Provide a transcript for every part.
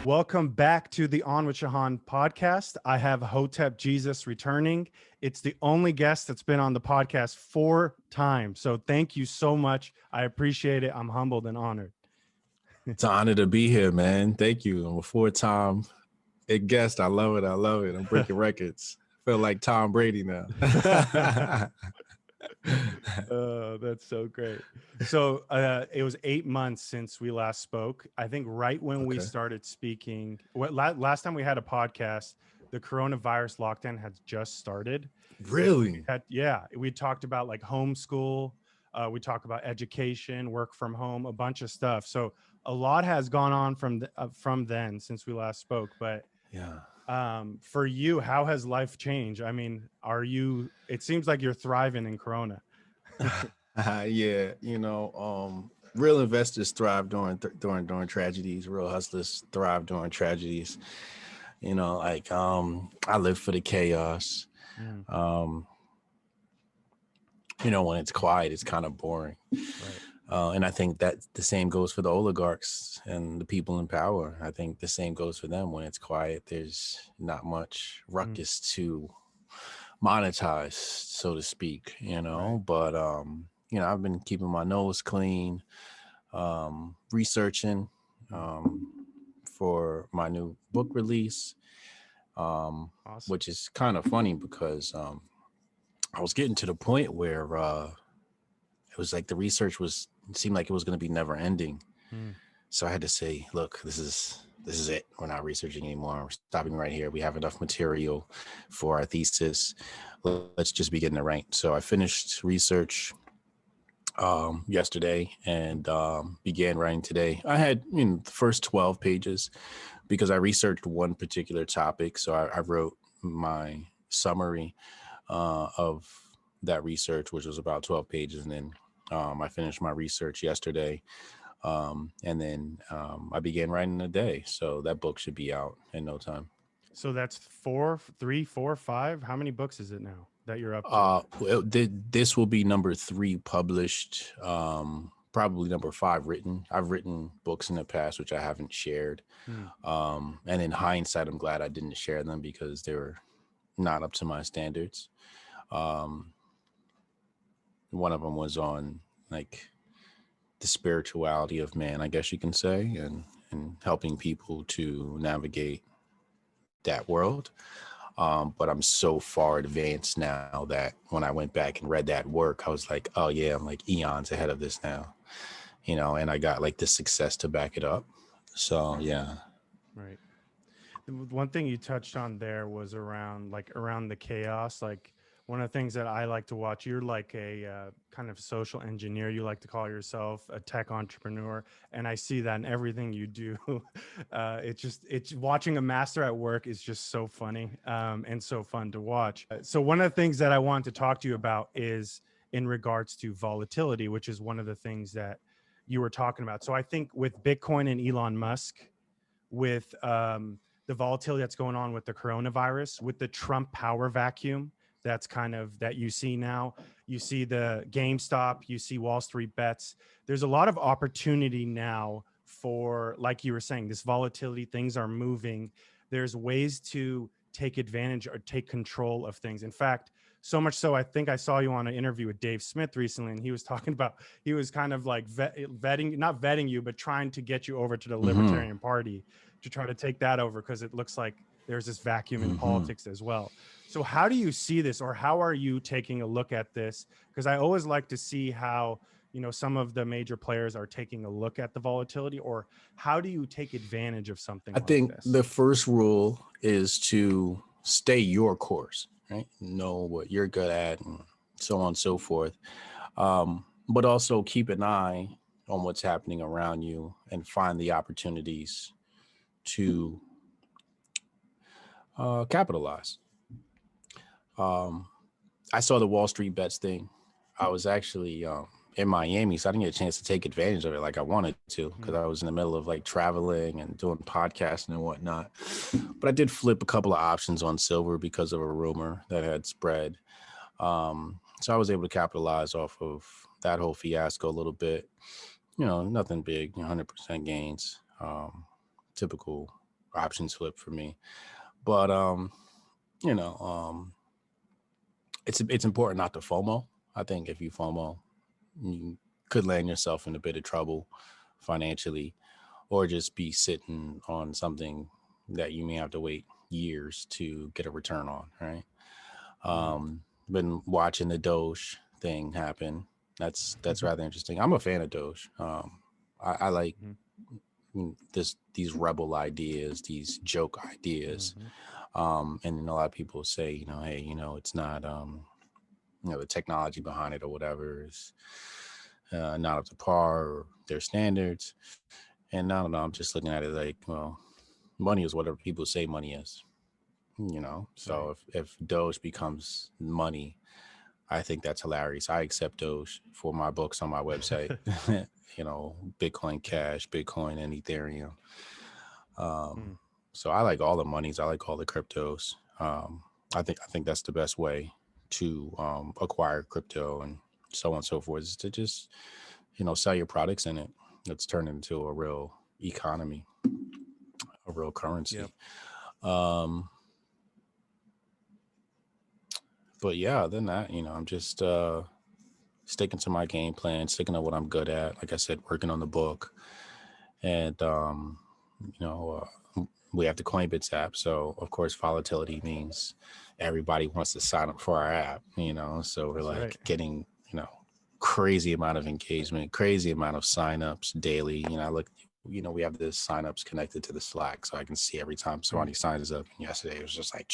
Welcome back to the On with Shahan podcast. I have Hotep Jesus returning. It's the only guest that's been on the podcast 4 times. So thank you so much. I appreciate it. I'm humbled and honored. It's an honor to be here, man. Thank you. I'm a four-time guest. I love it. I love it. I'm breaking records. I feel like Tom Brady now. Oh, that's so great. So it was 8 months since we last spoke. I think right when we started speaking, last time we had a podcast, the coronavirus lockdown had just started. Really? We talked about like homeschool. We talked about education, work from home, a bunch of stuff. So a lot has gone on from then since we last spoke. But yeah. For you, how has life changed? I mean, it seems like you're thriving in Corona. Yeah, real investors thrive during tragedies. Real hustlers thrive during tragedies. I live for the chaos. When it's quiet, it's kind of boring. Right. And I think that the same goes for the oligarchs and the people in power. I think the same goes for them. When it's quiet, there's not much ruckus to monetize, so to speak, Right. But, I've been keeping my nose clean, researching for my new book release, Awesome. which is kind of funny because I was getting to the point where it was like the research seemed like it was going to be never ending. So I had to say, look, this is it. We're not researching anymore. We're stopping right here. We have enough material for our thesis. Let's just begin to write. So I finished research yesterday and began writing today. I had the first 12 pages because I researched one particular topic. So I wrote my summary of that research, which was about 12 pages. And then I finished my research yesterday. And then I began writing today. So that book should be out in no time. So that's 3, 4, 5. How many books is it now that you're up to? This will be number 3 published, probably number 5 written. I've written books in the past, which I haven't shared. And in hindsight, I'm glad I didn't share them because they were not up to my standards. One of them was on like the spirituality of man, I guess you can say, and helping people to navigate that world. But I'm so far advanced now that when I went back and read that work, I was like, oh yeah, I'm like eons ahead of this now, and I got like the success to back it up. So yeah. Right. One thing you touched on there was around the chaos. Like one of the things that I like to watch, you're like a kind of social engineer. You like to call yourself a tech entrepreneur. And I see that in everything you do. It's watching a master at work is just so funny and so fun to watch. So one of the things that I want to talk to you about is in regards to volatility, which is one of the things that you were talking about. So I think with Bitcoin and Elon Musk, with the volatility that's going on with the coronavirus, with the Trump power vacuum, that's kind of that you see now. You see the GameStop, you see Wall Street bets. There's a lot of opportunity now for, like you were saying, this volatility, things are moving. There's ways to take advantage or take control of things. In fact, so much so, I think I saw you on an interview with Dave Smith recently, and he was talking about, he was kind of like not vetting you, but trying to get you over to the Libertarian Party to try to take that over, because it looks like there's this vacuum in politics as well. So how do you see this, or how are you taking a look at this? Because I always like to see how, some of the major players are taking a look at the volatility, or how do you take advantage of something I like think this? the first rule is to stay your course, right? Know what you're good at and so on and so forth. But also keep an eye on what's happening around you and find the opportunities to capitalize. I saw the Wall Street bets thing. I was actually in Miami, so I didn't get a chance to take advantage of it like I wanted to, because I was in the middle of like traveling and doing podcasting and whatnot. But I did flip a couple of options on silver because of a rumor that had spread. So I was able to capitalize off of that whole fiasco a little bit. Nothing big, 100% gains, typical options flip for me. But you know, it's important not to FOMO. I think if you FOMO, you could land yourself in a bit of trouble financially, or just be sitting on something that you may have to wait years to get a return on, right? Mm, Been watching the Doge thing happen. That's rather interesting. I'm a fan of Doge. I like mhm, these rebel ideas, these joke ideas. mhm. And then a lot of people say, hey, it's not the technology behind it or whatever is not up to par or their standards. And I don't know, I'm just looking at it like, well, money is whatever people say money is, Right. so if Doge becomes money, I think that's hilarious. I accept Doge for my books on my website. Bitcoin Cash, Bitcoin, and Ethereum. Mm, So I like all the monies. I like all the cryptos. I think that's the best way to acquire crypto and so on and so forth, is to just sell your products in it. Let's turn it into a real economy, a real yep. currency. Um, but yeah, other than that, I'm just sticking to my game plan, sticking to what I'm good at. Like I said, working on the book, and you know, we have the Coinbits app. So of course, volatility means everybody wants to sign up for our app. So we're That's right. like getting crazy amount of engagement, crazy amount of signups daily. I look. We have the signups connected to the Slack, so I can see every time Mm. somebody signs up. And yesterday it was just like,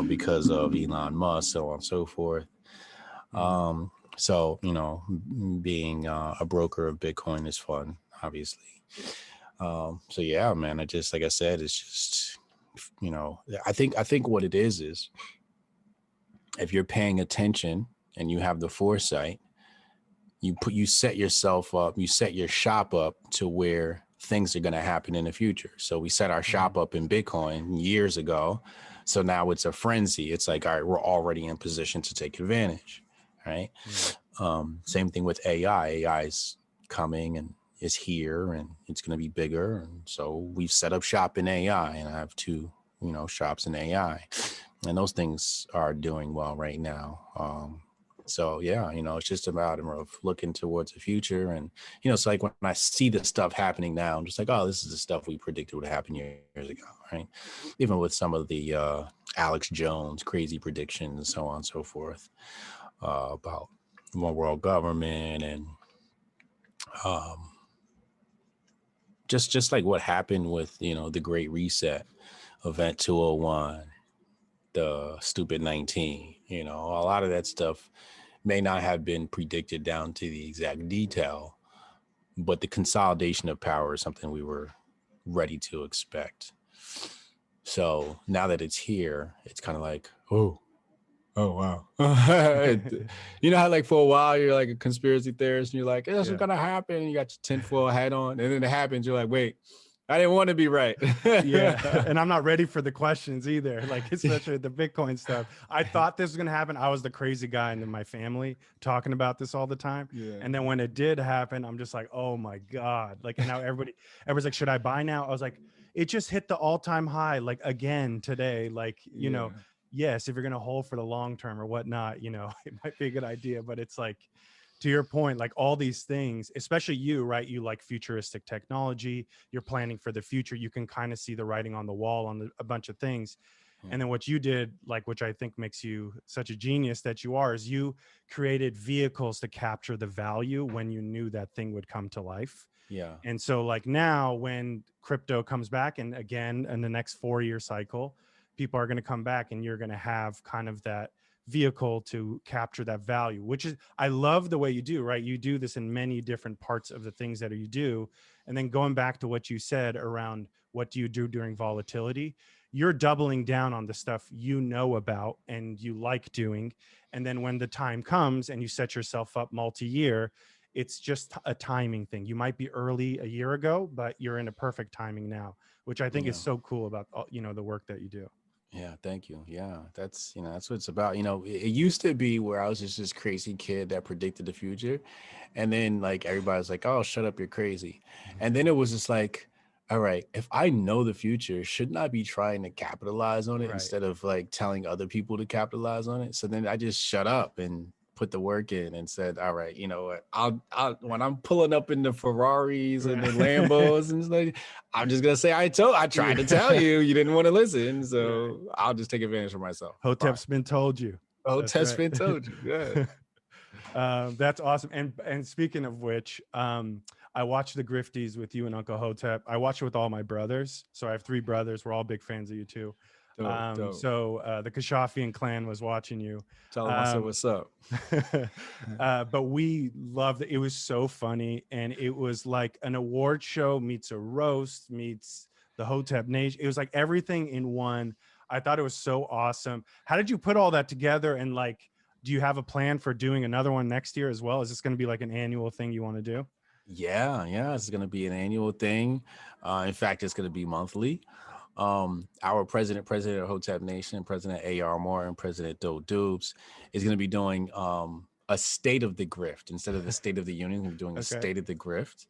because of Elon Musk, so on and so forth. Mm, So, being a broker of Bitcoin is fun, obviously. So yeah, man, like I said, it's just, I think what it is if you're paying attention and you have the foresight, you set yourself up, you set your shop up to where things are going to happen in the future. So we set our mhm, shop up in Bitcoin years ago. So now it's a frenzy. It's like, all right, we're already in position to take advantage. Right. mm, Same thing with AI. AI is coming and is here, and it's going to be bigger. And so we've set up shop in AI, and I have two, shops in AI, and those things are doing well right now. So yeah, it's just about of looking towards the future, and it's like when I see the stuff happening now, I'm just like, oh, this is the stuff we predicted would happen years ago, right? Even with some of the Alex Jones crazy predictions, so on and so forth, about one world government, and just like what happened with the Great Reset, Event 201, the Stupid 19. A lot of that stuff may not have been predicted down to the exact detail, but the consolidation of power is something we were ready to expect. So now that it's here, it's kind of like, oh wow. How like for a while you're like a conspiracy theorist and you're like, this is yeah. gonna happen. You got your tinfoil hat on, and then it happens. You're like, wait, I didn't want to be right. Yeah. And I'm not ready for the questions either. Like, especially the Bitcoin stuff. I thought this was going to happen. I was the crazy guy in my family talking about this all the time. Yeah. And then when it did happen, I'm just like, oh my God. Like, and now everybody's like, should I buy now? I was like, it just hit the all-time high, like again today. Like, Yeah. yes, if you're going to hold for the long term or whatnot, it might be a good idea. But it's like, to your point, like all these things, especially you, right? You like futuristic technology, you're planning for the future. You can kind of see the writing on the wall on a bunch of things. Yeah. And then what you did, like, which I think makes you such a genius that you are, is you created vehicles to capture the value when you knew that thing would come to life. Yeah. And so, like, now when crypto comes back, and again, in the next 4-year cycle, people are going to come back and you're going to have kind of that vehicle to capture that value, which is, I love the way you do, right? You do this in many different parts of the things that you do. And then going back to what you said around what do you do during volatility, you're doubling down on the stuff you know about and you like doing. And then when the time comes and you set yourself up multi-year, it's just a timing thing. You might be early a year ago, but you're in a perfect timing now, which I think is Yeah. so cool about the work that you do. Yeah, thank you. Yeah, that's what it's about. It used to be where I was just this crazy kid that predicted the future, and then like everybody's like, "Oh, shut up, you're crazy," and then it was just like, all right, if I know the future, shouldn't I be trying to capitalize on it Right. instead of like telling other people to capitalize on it? So then I just shut up and put the work in and said, all right, you know what? I'll when I'm pulling up in the Ferraris and the Right. Lambos and stuff, I'm just gonna say I tried to tell Yeah. you, you didn't want to listen, Right. so I'll just take advantage of myself. Fine. Hotep's been told you. Oh, That's test right. been told you. Yeah. That's awesome. And speaking of which, I watched the Grifties with you and Uncle Hotep. I watched it with all my brothers. So I have three brothers. We're all big fans of you too. Dope, dope. The Kashafian clan was watching you. Tell them I said Um, what's up. but we loved it. It was so funny, and it was like an award show meets a roast meets the Hotep Nation. It was like everything in one. I thought it was so awesome. How did you put all that together? And like, do you have a plan for doing another one next year as well? Is this going to be like an annual thing you want to do? Yeah, it's gonna be an annual thing. In fact, it's gonna be monthly. Our president of Hotep Nation, President A.R. Moore, and President Doe Dubes is going to be doing a state of the grift instead of the state of the union. We're doing a Okay. state of the grift.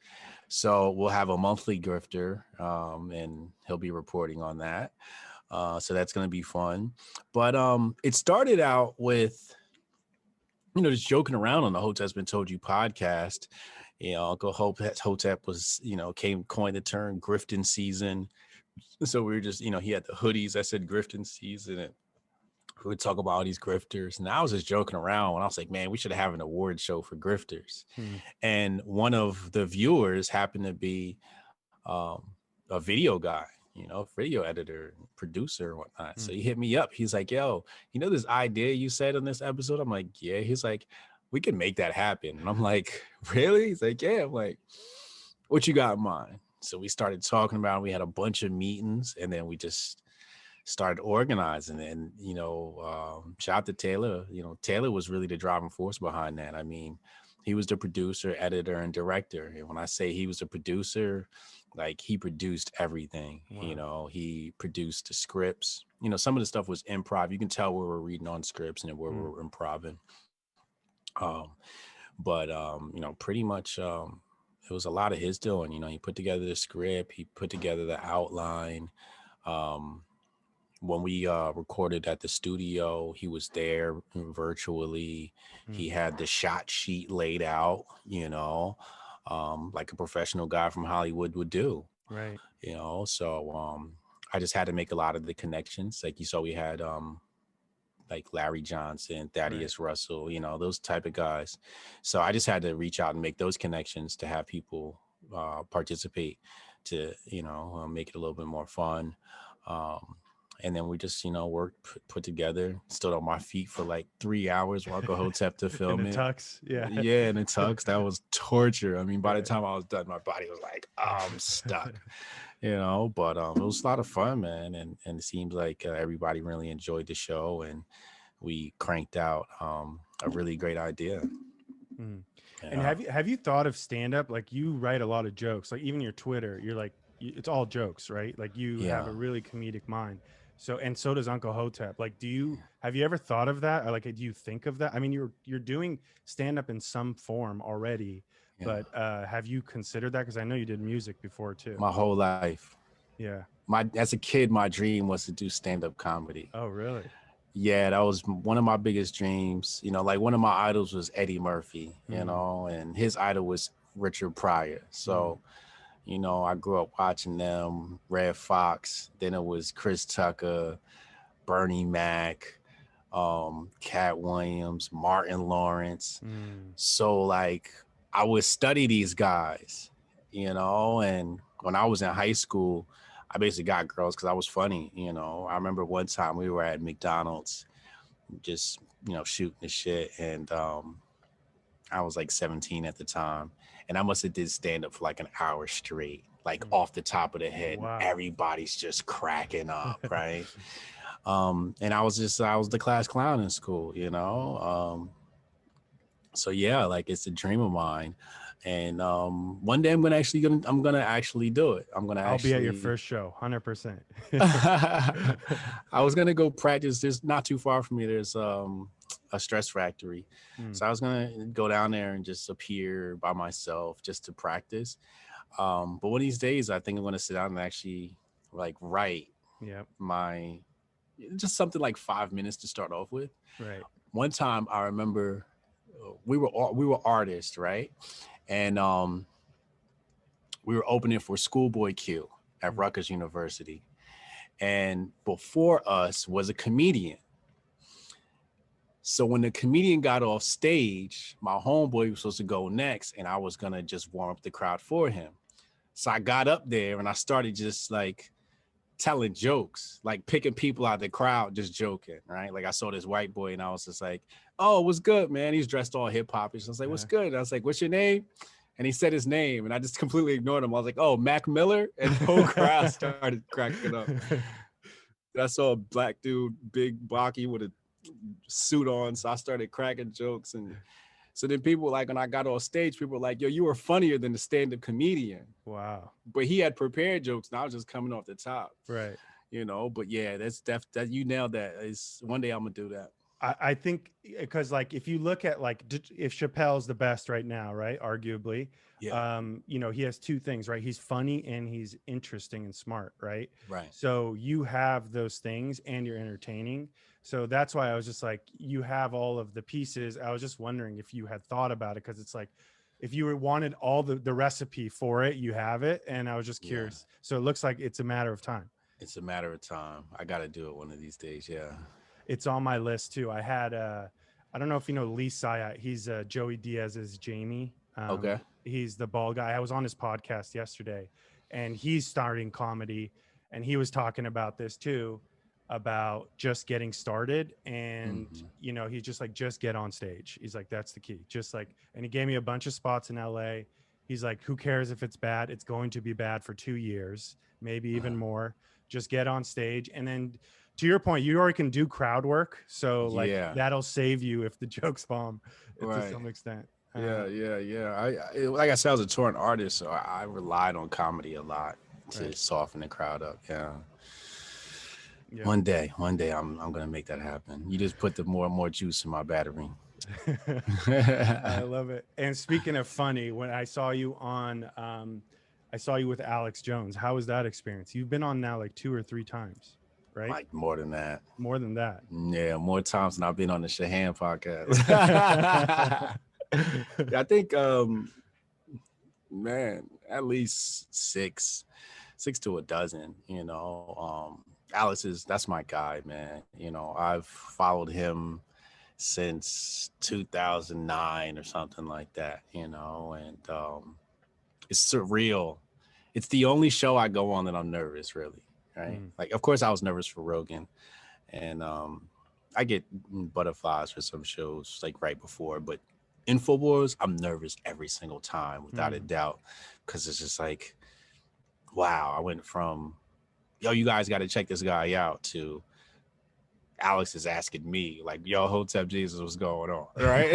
So we'll have a monthly grifter, and he'll be reporting on that. So that's going to be fun. But it started out with, just joking around on the Hotep's Been Told You podcast. Uncle Hotep was, coined the term grifting season. So we were just, he had the hoodies that said grifting season, and we would talk about all these grifters. And I was just joking around when I was like, man, we should have an award show for grifters. Hmm. And one of the viewers happened to be a video guy, video editor, producer, and whatnot. Hmm. So he hit me up. He's like, yo, this idea you said on this episode? I'm like, yeah. He's like, we can make that happen. And I'm like, really? He's like, yeah. I'm like, what you got in mind? So we started talking about it. We had a bunch of meetings, and then we just started organizing. And, shout out to Taylor. Taylor was really the driving force behind that. I mean, he was the producer, editor, and director. And when I say he was a producer, like he produced everything. Wow. He produced the scripts. Some of the stuff was improv. You can tell where we're reading on scripts and where Hmm. we're improving. But pretty much it was a lot of his doing. He put together the script, he put together the outline. When we recorded at the studio, he was there virtually. Hmm. He had the shot sheet laid out, like a professional guy from Hollywood would do. Right. So I just had to make a lot of the connections. Like you saw, we had like Larry Johnson, Right. Thaddeus Russell, those type of guys. So I just had to reach out and make those connections to have people participate, to, make it a little bit more fun. And then we just, worked, put together, stood on my feet for like 3 hours, Marco Hotep to In film the it. tux. Yeah. Yeah, in the tux. That was torture. I mean, by the Right. time I was done, my body was like, oh, I'm stuck. But it was a lot of fun, man. And it seems like everybody really enjoyed the show, and we cranked out a really great idea. Mhm. And Yeah. have you thought of stand up? Like you write a lot of jokes. Like even your Twitter, you're like it's all jokes, right? Like you have Yeah. a really comedic mind. So and so does Uncle Hotep. Like do you have you ever thought of that? Or like do you think of that? I mean you're doing stand up in some form already, Yeah. but have you considered that, cuz I know you did music before too. My whole life. Yeah. As a kid, my dream was to do stand-up comedy. Oh, really? Yeah, that was one of my biggest dreams. Like one of my idols was Eddie Murphy, Mm, and his idol was Richard Pryor. mm, So, I grew up watching them, Red Fox, then it was Chris Tucker, Bernie Mac, Cat Williams, Martin Lawrence. mm, So like I would study these guys, and when I was in high school, I basically got girls because I was funny. I remember one time we were at McDonald's just, shooting the shit, and I was like 17 at the time, and I must have did stand up for like an hour straight, like mm. off the top of the head, and Wow. everybody's just cracking up, right? And I was the class clown in school. So yeah, like it's a dream of mine. And one day I'm gonna actually do it. I'm gonna I'll be at your actually first show, 100%. I was gonna go practice. There's not too far from me. There's a stress factory, Mm, so I was gonna go down there and just appear by myself just to practice. But one of these days, I think I'm gonna sit down and actually like write yep. my just something like 5 minutes to start off with. Right. One time, I remember we were artists, right? And we were opening for Schoolboy Q at Mm, Rutgers University. And before us was a comedian. So when the comedian got off stage, my homeboy was supposed to go next, and I was gonna just warm up the crowd for him. So I got up there and I started just like telling jokes, like picking people out of the crowd, just joking, right? Like I saw this white boy and I was just like, "Oh, what's good, man?" He's dressed all hip hopish. I was like, "What's uh, good?" And I was like, "What's your name?" And he said his name, and I just completely ignored him. I was like, "Oh, Mac Miller," and the whole crowd started cracking up. I saw a black dude, big blocky with a suit on, so I started cracking jokes, and so then people like when I got on stage, people were like, "Yo, you were funnier than the stand-up comedian," wow. but he had prepared jokes, and I was just coming off the top, Right. But yeah, that you nailed that. Is one day I'm gonna do that. I think because like if you look at like if Chappelle's the best right now, right? Arguably, Yeah, he has two things, right? He's funny and he's interesting and smart, right? right. So you have those things and you're entertaining. So that's why I was just like, you have all of the pieces. I was just wondering if you had thought about it because it's like if you wanted all the recipe for it, you have it. And I was just Yeah, curious. So it looks like it's a matter of time. it's a matter of time. I gotta do it one of these days. Yeah. It's on my list too. I had I don't know if you know Lee Syatt. He's Joey Diaz's Jamie. Okay. He's the bald guy. I was on his podcast yesterday, and he's starting comedy, and he was talking about this too, about just getting started, and Hmm. he's just like just get on stage. He's like that's the key. Just like, and he gave me a bunch of spots in L.A. He's like, who cares if it's bad? It's going to be bad for 2 years, maybe even more. Just get on sstage, and then to your point, you already can do crowd work, so like Yeah. that'll save you if the jokes bomb to Right. some extent. Yeah, yeah, yeah. Like I said, I was a touring artist, so I relied on comedy a lot to Right. soften the crowd up. Yeah. Yep. One day, I'm gonna make that happen. You just put the more and more juice in my battery. I love it. And speaking of funny, when I saw you on, I saw you with Alex Jones. How was that experience? You've been on now like 2 or 3 times, right? Like more than that. More than that. Yeah, more times than I've been on the Shahan podcast. I think man, at least six to a dozen, Alex is that's my guy, man. I've followed him since 2009 or something like that, and it's surreal. It's the only show I go on that I'm nervous, really, right? Mm, Like, of course, I was nervous for Rogan, and I get butterflies for some shows like right before, but Infowars, I'm nervous every single time, without a mm, doubt, because it's just like, wow, I went from yo, you guys got to check this guy out to Alex is asking me like, yo, Hotep Jesus, what's going on, right?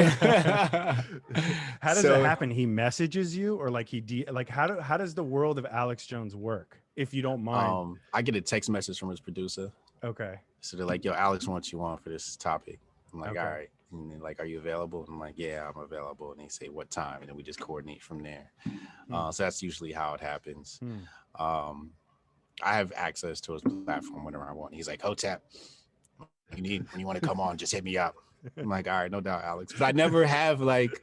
how does it So happen? He messages you, or like like how does the world of Alex Jones work? If you don't mind. I get a text message from his producer. Okay. So they're like, yo, Alex wants you on for this topic. I'm like, all Okay. right. And then like, are you available? I'm like, yeah, I'm available. And they say what time, and then we just coordinate from there. Hmm. So that's usually how it happens. Hmm. Um, I have access to his platform whenever I want. He's like, Hotep, when you want to come on, just hit me up. I'm like, all right, no doubt, Alex. But I never have like,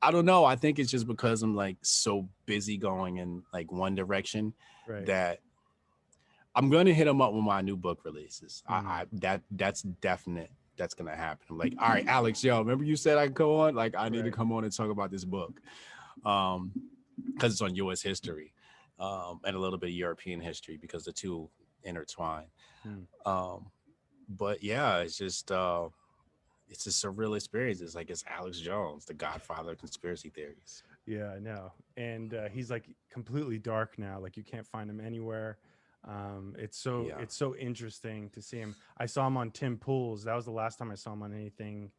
I don't know. I think it's just because I'm like so busy going in like one direction Right. that I'm gonna hit him up when my new book releases. Hmm. That's definite. That's gonna happen. I'm like, all right, Alex, yo, remember you said I could come on? Like, I need to Right. come on and talk about this book. Um, because it's on US history, and a little bit of European history because the two intertwine. Hmm. Um, but yeah, it's a surreal experience. It's like it's Alex Jones, the godfather of conspiracy theories. Yeah, I know. And he's like completely dark now. Like you can't find him anywhere. Yeah. It's so interesting to see him. I saw him on Tim Pool's. That was the last time I saw him on anything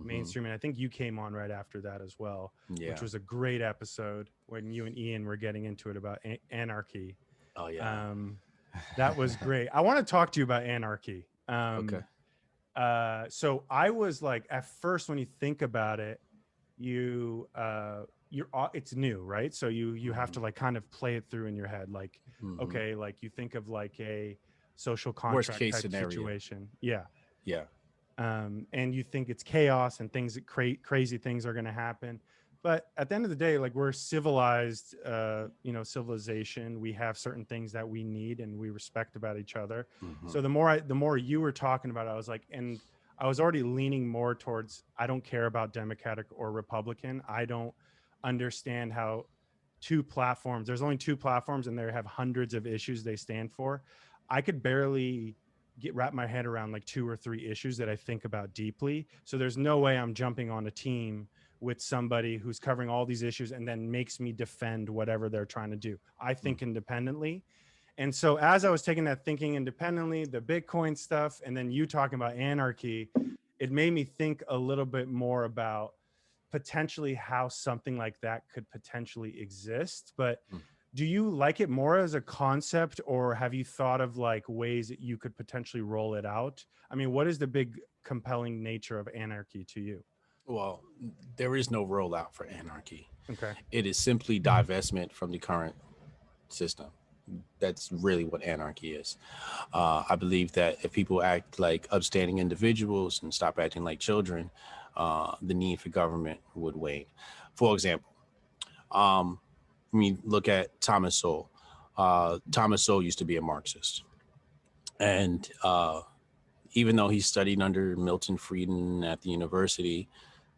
Hmm. mainstream. And I think you came on right after that as well, which Yeah. was a great episode when you and Ian were getting into it about anarchy. Oh yeah. Um, that was great. I want to talk to you about anarchy. Okay. So I was like, at first, when you think about it, it's new, right? So you have Hmm. to like kind of play it through in your head, like, Hmm. okay, like you think of like a social Worst contract case type scenario. situation, yeah. Yeah. And you think it's chaos and things that crazy things are going to happen, but at the end of the day, like, we're civilized, civilization. We have certain things that we need and we respect about each other. Hmm. So the more you were talking about it, I was like, and I was already leaning more towards, I don't care about Democratic or Republican. I don't understand how there's only two platforms and they have hundreds of issues they stand for. I could barely wrap my head around like two or three issues that I think about deeply. So there's no way I'm jumping on a team with somebody who's covering all these issues and then makes me defend whatever they're trying to do. I think independently. And so as I was taking that thinking independently, the Bitcoin stuff, and then you talking about anarchy, it made me think a little bit more about potentially how something like that could potentially exist. But do you like it more as a concept, or have you thought of like ways that you could potentially roll it out? I mean, what is the big compelling nature of anarchy to you? Well, there is no rollout for anarchy. Okay. It is simply divestment from the current system. That's really what anarchy is. I believe that if people act like upstanding individuals and stop acting like children, the need for government would wane. For example, I mean, look at Thomas Sowell. Thomas Sowell used to be a Marxist. And even though he studied under Milton Friedman at the university,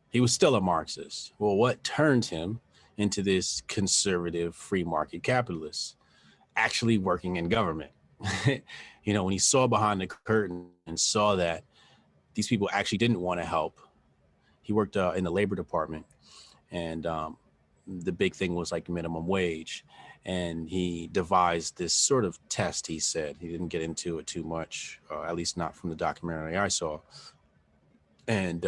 he was still a Marxist. Well, what turned him into this conservative free market capitalist? Actually working in government. When he saw behind the curtain and saw that these people actually didn't want to help, he worked in the labor department. And the big thing was like minimum wage. And he devised this sort of test, he said. He didn't get into it too much, at least not from the documentary I saw. And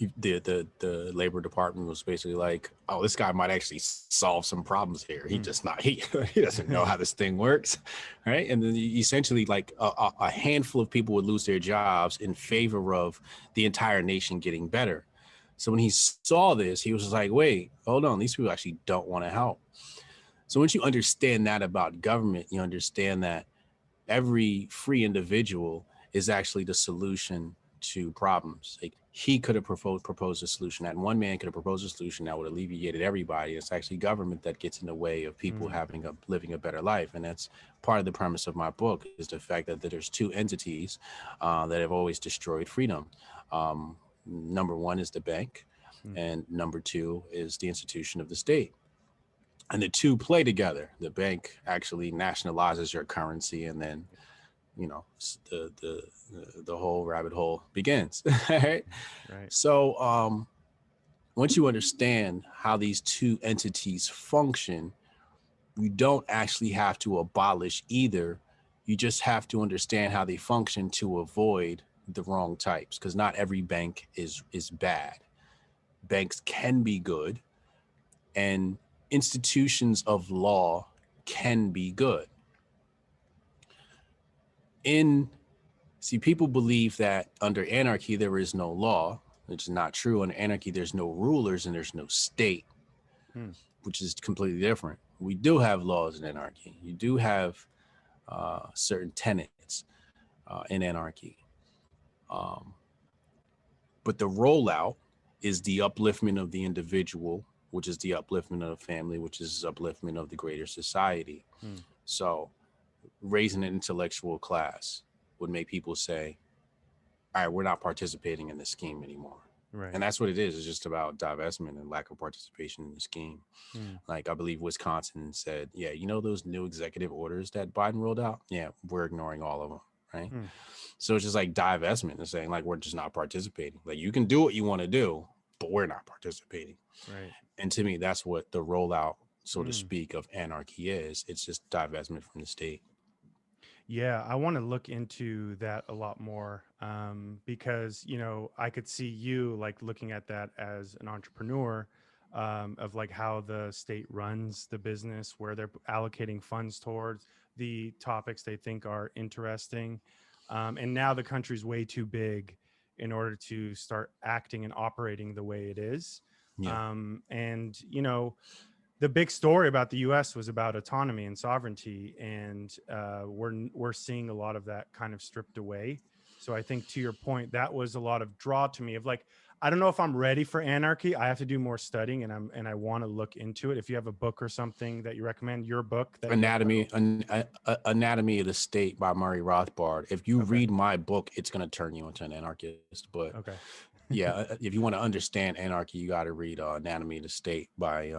the labor department was basically like, oh, this guy might actually solve some problems here. He Hmm. just not he doesn't know how this thing works, right? And then essentially like a handful of people would lose their jobs in favor of the entire nation getting better. So when he saw this, he was just like, wait, hold on, these people actually don't want to help. So once you understand that about government, you understand that every free individual is actually the solution to problems. Like he could have proposed a solution. That one man could have proposed a solution that would have alleviated everybody. It's actually government that gets in the way of people Hmm. living a better life, and that's part of the premise of my book is the fact that there's two entities that have always destroyed freedom. Number one is the bank, Hmm. and number two is the institution of the state, and the two play together. The bank actually nationalizes your currency, and then the whole rabbit hole begins. Right. Right. So once you understand how these two entities function, you don't actually have to abolish either. You just have to understand how they function to avoid the wrong types, because not every bank is bad. Banks can be good, and institutions of law can be good. In See, people believe that under anarchy there is no law, which is not true. Under anarchy, there's no rulers and there's no state, Hmm. which is completely different. We do have laws in anarchy. You do have certain tenets in anarchy. Um, but the rollout is the upliftment of the individual, which is the upliftment of the family, which is upliftment of the greater society. Hmm. So raising an intellectual class would make people say, all right, we're not participating in this scheme anymore. And Right. that's what it is. It's just about divestment and lack of participation in the scheme. Hmm. Like I believe Wisconsin said, yeah, those new executive orders that Biden rolled out? Yeah, we're ignoring all of them. Right. Hmm. So it's just like divestment and saying like, we're just not participating. Like you can do what you want to do, but we're not participating. Right. And to me, that's what the rollout, so to Hmm. speak, of anarchy is. It's just divestment from the state. Yeah, I want to look into that a lot more, because I could see you like looking at that as an entrepreneur, of like how the state runs the business, where they're allocating funds towards the topics they think are interesting, and now the country's way too big in order to start acting and operating the way it is, Yeah. and the big story about the U.S. was about autonomy and sovereignty, and we're seeing a lot of that kind of stripped away. So I think to your point, that was a lot of draw to me of like, I don't know if I'm ready for anarchy. I have to do more studying, and I want to look into it. If you have a book or something that you recommend, your book that you recommend. Anatomy of the State by Murray Rothbard. If you Okay. read my book, it's going to turn you into an anarchist. But Okay. yeah, if you want to understand anarchy, you got to read Anatomy of the State by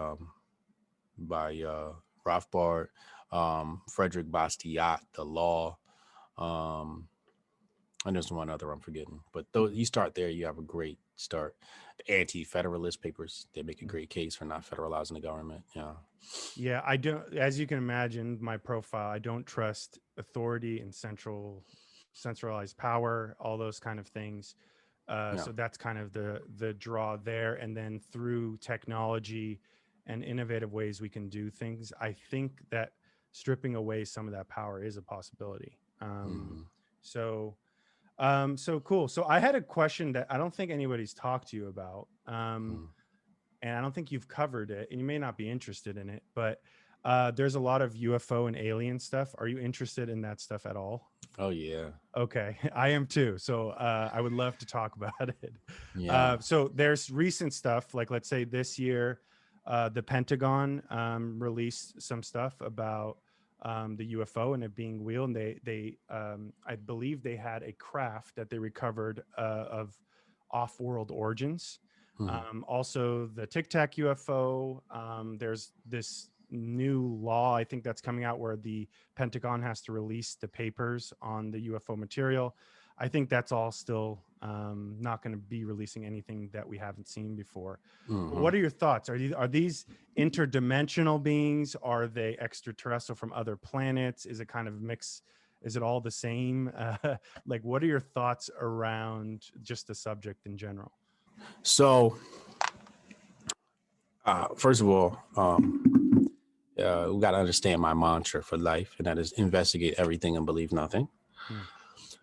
Rothbard, Frederick Bastiat, The Law, um, and there's one other I'm forgetting. But though Mm, you start there, you have a great start. The Anti-Federalist Papers, they make a mm. great case for not federalizing the government. Yeah. Yeah, I don't. As you can imagine, my profile, I don't trust authority and centralized power, all those kind of things. Yeah. So that's kind of the draw there. And then through technology and innovative ways we can do things, I think that stripping away some of that power is a possibility. Hmm. So so cool. So I had a question that I don't think anybody's talked to you about. And I don't think you've covered it, and you may not be interested in it, but there's a lot of UFO and alien stuff. Are you interested in that stuff at all? Oh yeah. Okay, I am too. So I would love to talk about it. Yeah. So there's recent stuff, like let's say this year, the Pentagon released some stuff about the UFO and it being real, and they I believe they had a craft that they recovered of off-world origins. Mhm. Also, the Tic Tac UFO. There's this new law I think that's coming out where the Pentagon has to release the papers on the UFO material. I think that's all still not going to be releasing anything that we haven't seen before. But Mhm. what are your thoughts? Are these interdimensional beings? Are they extraterrestrial from other planets? Is it kind of mix? Is it all the same? Like, what are your thoughts around just the subject in general? So, first of all, we got to understand my mantra for life, and that is investigate everything and believe nothing. Hmm.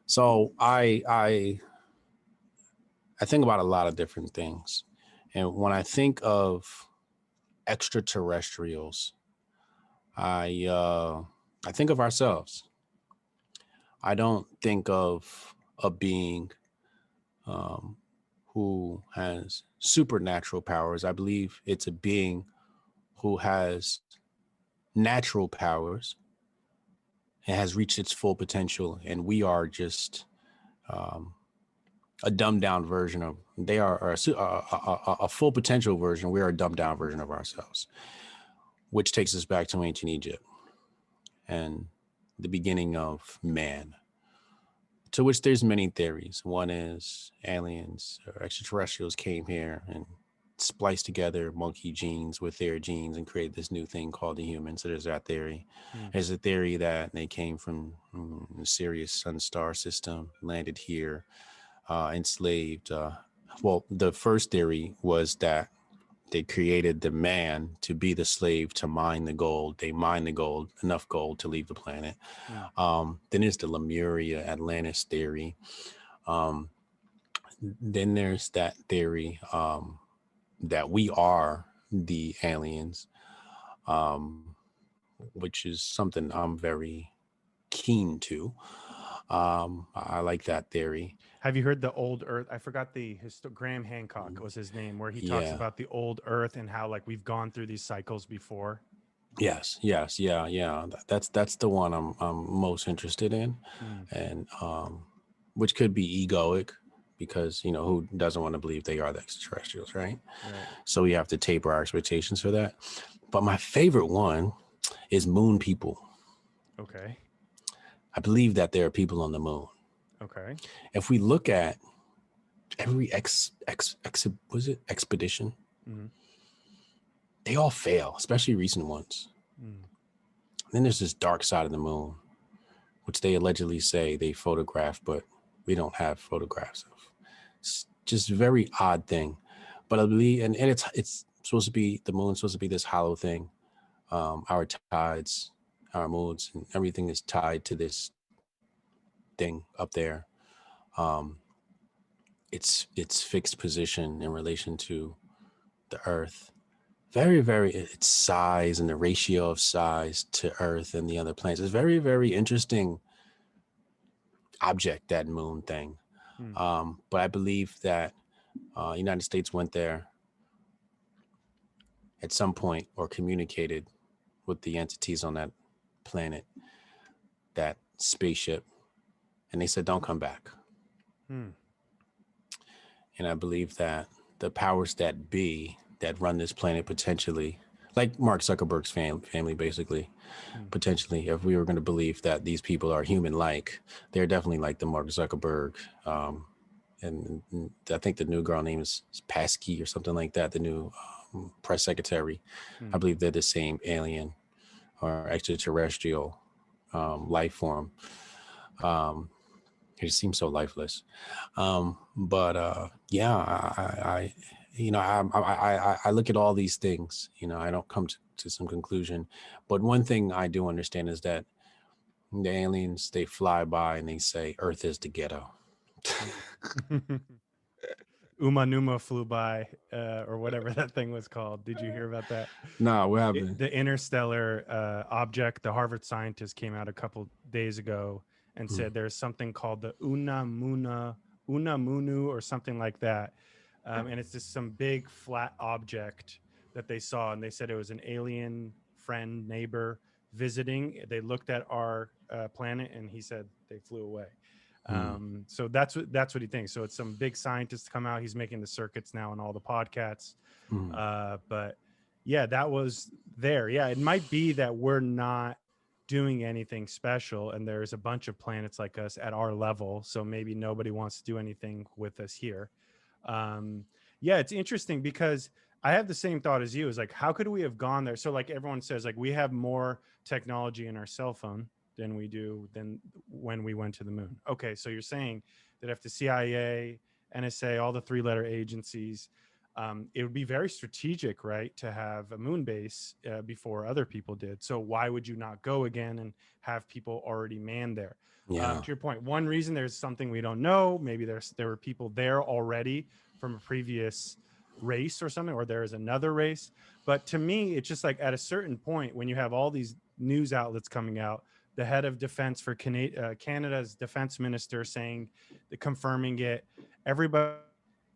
So, I think about a lot of different things, and when I think of extraterrestrials, I uh, I think of ourselves. I don't think of a being um, who has supernatural powers. I believe it's a being who has natural powers and has reached its full potential, and we are just um, a dumbed down version of. They are a full potential version. We are a dumbed down version of ourselves, which takes us back to ancient Egypt and the beginning of man. To which there's many theories. One is aliens or extraterrestrials came here and spliced together monkey genes with their genes and created this new thing called the human. So there's that theory. Hmm. There's a theory that they came from the Sirius Sun star system, landed here, enslaved. Well, the first theory was that they created the man to be the slave to mine the gold. They mine the gold, enough gold to leave the planet. Hmm. Then there's the Lemuria Atlantis theory. Um, then there's that theory that we are the aliens, um, which is something I'm very keen to. I like that theory. Have you heard the old Earth? I forgot Graham Hancock was his name, where he talks Yeah. about the old Earth and how like we've gone through these cycles before. Yes. Yes. Yeah. Yeah. That's the one I'm most interested in, Hmm. and which could be egoic because who doesn't want to believe they are the extraterrestrials, right? Right. So we have to taper our expectations for that. But my favorite one is moon people. Okay. I believe that there are people on the moon. Okay. If we look at every was it expedition, Hmm. they all fail, especially recent ones. Hmm. And then there's this dark side of the moon, which they allegedly say they photographed, but we don't have photographs of. It's just a very odd thing. But I believe, and it's supposed to be, the moon's supposed to be this hollow thing. Our tides, our moods, and everything is tied to this thing up there. Um, its fixed position in relation to the Earth. Very, very, its size and the ratio of size to Earth and the other planets. It's very, very interesting object, that moon thing. Hmm. But I believe that United States went there at some point or communicated with the entities on that planet, that spaceship, and they said, don't come back. Hmm. And I believe that the powers that be that run this planet potentially, like Mark Zuckerberg's family, basically, Hmm. potentially, if we were going to believe that these people are human-like, they're definitely like the Mark Zuckerberg. And I think the new girl name is Pasky or something like that, the new press secretary. Hmm. I believe they're the same alien or extraterrestrial life form. Um, it just seems so lifeless. But yeah, I look at all these things. I don't come to some conclusion. But one thing I do understand is that the aliens, they fly by and they say Earth is the ghetto. Hmm. Uma Numa flew by, or whatever that thing was called. Did you hear about that? Nah, what happened? The interstellar object, the Harvard scientist came out a couple days ago and Mm, said there's something called the Unamunu or something like that. And it's just some big flat object that they saw. And they said it was an alien friend, neighbor visiting. They looked at our planet and he said they flew away. mm, So that's what he thinks. So it's some big scientist come out. He's making the circuits now in all the podcasts. mm, But yeah, that was there. Yeah, it might be that we're not doing anything special and there's a bunch of planets like us at our level, so maybe nobody wants to do anything with us here. um yeah, it's interesting because I have the same thought as you. Is like, how could we have gone there? So like everyone says, like, we have more technology in our cell phone than we do than when we went to the moon. Okay, so you're saying that if the CIA, NSA, all the three-letter agencies, it would be very strategic, right, to have a moon base before other people did. So why would you not go again and have people already manned there? yeah. To your point, one reason there's something we don't know. Maybe there were people there already from a previous race or something, or there is another race. But to me, it's just like at a certain point when you have all these news outlets coming out, the head of defense for Canada's defense minister saying, confirming it,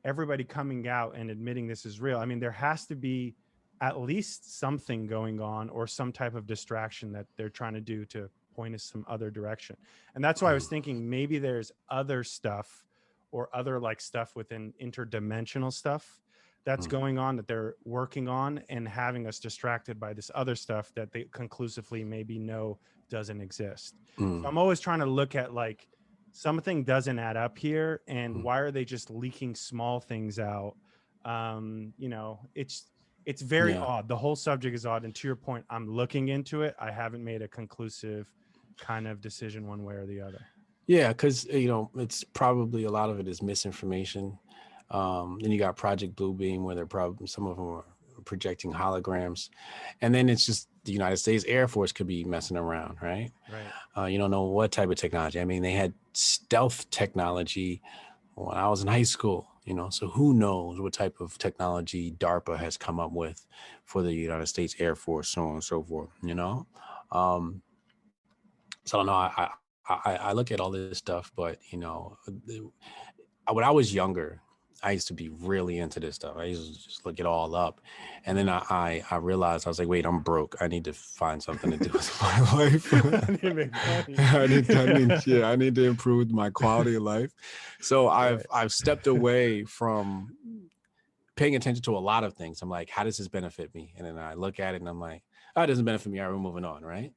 everybody coming out and admitting this is real. I mean, there has to be at least something going on or some type of distraction that they're trying to do to point us some other direction. And that's why I Mm, was thinking maybe there's other stuff or other like stuff within interdimensional stuff that's mm, going on that they're working on and having us distracted by this other stuff that they conclusively maybe know doesn't exist. So mm, I'm always trying to look at like, something doesn't add up here, and mm. why are they just leaking small things out? It's very Yeah. odd. The whole subject is odd, and to your point, I'm looking into it. I haven't made a conclusive kind of decision one way or the other. Yeah, because it's probably a lot of it is misinformation. Then you got Project Bluebeam, where they're probably some of them are projecting holograms, and then it's just the United States Air Force could be messing around, right? Right. You don't know what type of technology. I mean, they had stealth technology when I was in high school. So who knows what type of technology DARPA has come up with for the United States Air Force, so on and so forth. Um, so no, I look at all this stuff, but when I was younger, I used to be really into this stuff. I used to just look it all up, and then Mm. I realized, I was like, wait, I'm broke. I need to find something to do with my life. I need to make money. I need to improve my quality of life. So Right. I've stepped away from paying attention to a lot of things. I'm like, how does this benefit me? And then I look at it and I'm like, oh, it doesn't benefit me. All right, we're moving on, right?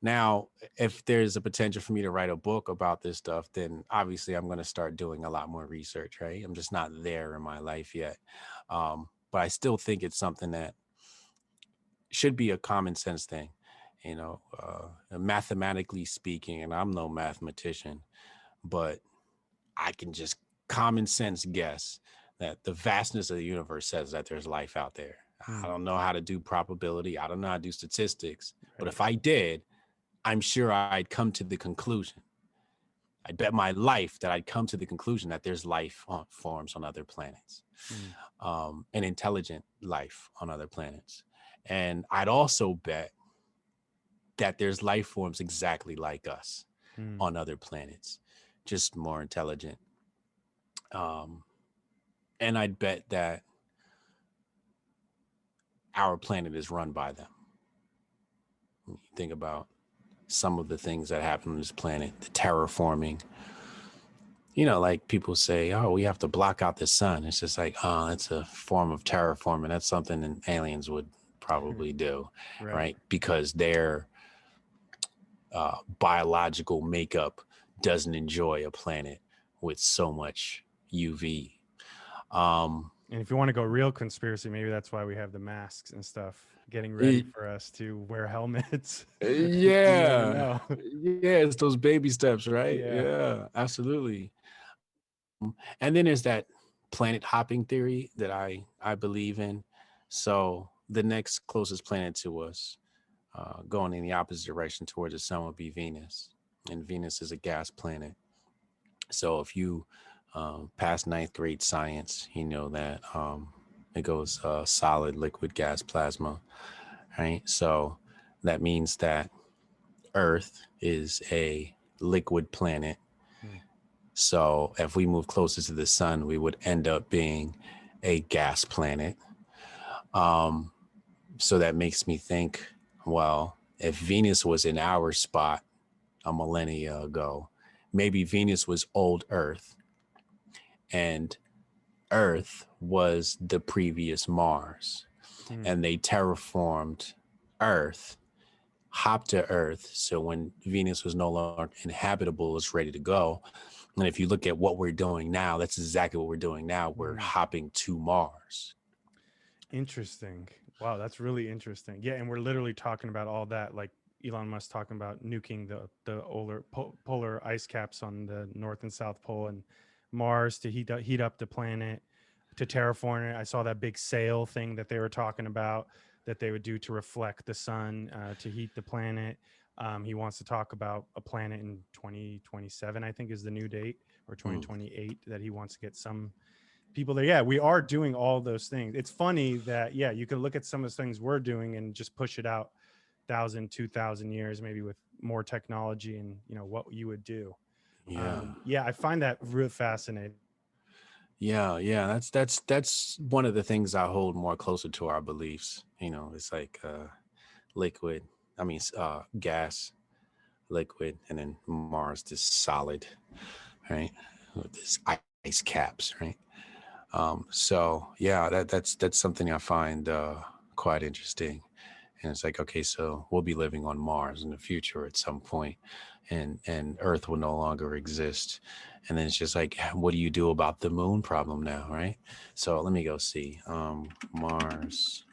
Now, if there's a potential for me to write a book about this stuff, then obviously I'm going to start doing a lot more research, right? I'm just not there in my life yet. But I still think it's something that should be a common sense thing. mathematically speaking, and I'm no mathematician, but I can just common sense guess that the vastness of the universe says that there's life out there. I Hmm. don't know how to do probability. I don't know how to do statistics, but Right. if I did, I'm sure I'd come to the conclusion. I'd bet my life that I'd come to the conclusion that there's life forms on other planets, Hmm. and intelligent life on other planets. And I'd also bet that there's life forms exactly like us Hmm. on other planets, just more intelligent. Um, and I'd bet that our planet is run by them. You think about some of the things that happen on this planet, the terraforming. Like people say, oh, we have to block out the sun. It's just like, oh, that's a form of terraforming. That's something that aliens would probably do, Right. right? Because their biological makeup doesn't enjoy a planet with so much UV. Um, And if you want to go real conspiracy, maybe that's why we have the masks and stuff getting ready it, for us to wear helmets. You never yeah, know. yeah, it's those baby steps, right? Yeah. Yeah, absolutely. And then there's that planet hopping theory that I believe in. So the next closest planet to us, going in the opposite direction towards the sun, would be Venus, and Venus is a gas planet. So if you pass ninth grade science, you know that it goes solid, liquid, gas, plasma, right? So that means that Earth is a liquid planet. Hmm. So if we move closer to the sun, we would end up being a gas planet. Um, so that makes me think, well, if Venus was in our spot a millennia ago, maybe Venus was old Earth and Earth was the previous Mars. Hmm. And they terraformed Earth, hopped to Earth. So when Venus was no longer inhabitable, it's ready to go. And if you look at what we're doing now, that's exactly what we're doing now. We're Hmm. hopping to Mars. Interesting. Wow, that's really interesting. Yeah, and we're literally talking about all that, like Elon Musk talking about nuking the polar ice caps on the North and South Pole, and Mars to heat up the planet, to terraform it. I saw that big sail thing that they were talking about that they would do to reflect the sun, to heat the planet. He wants to talk about a planet in 2027, I think is the new date, or Mm, 2028, that he wants to get some people there. Yeah, we are doing all those things. It's funny that, yeah, you can look at some of the things we're doing and just push it out 1,000, 2,000 years, maybe with more technology, and what you would do. yeah. Yeah, I find that real fascinating. Yeah, yeah. That's one of the things I hold more closer to our beliefs. It's like liquid. I mean, gas, liquid, and then Mars, this solid, right? With this ice caps, right? So yeah, that's something I find quite interesting. And it's like, okay, so we'll be living on Mars in the future at some point, and Earth will no longer exist. And then it's just like, what do you do about the moon problem now, right? So let me go see. Mars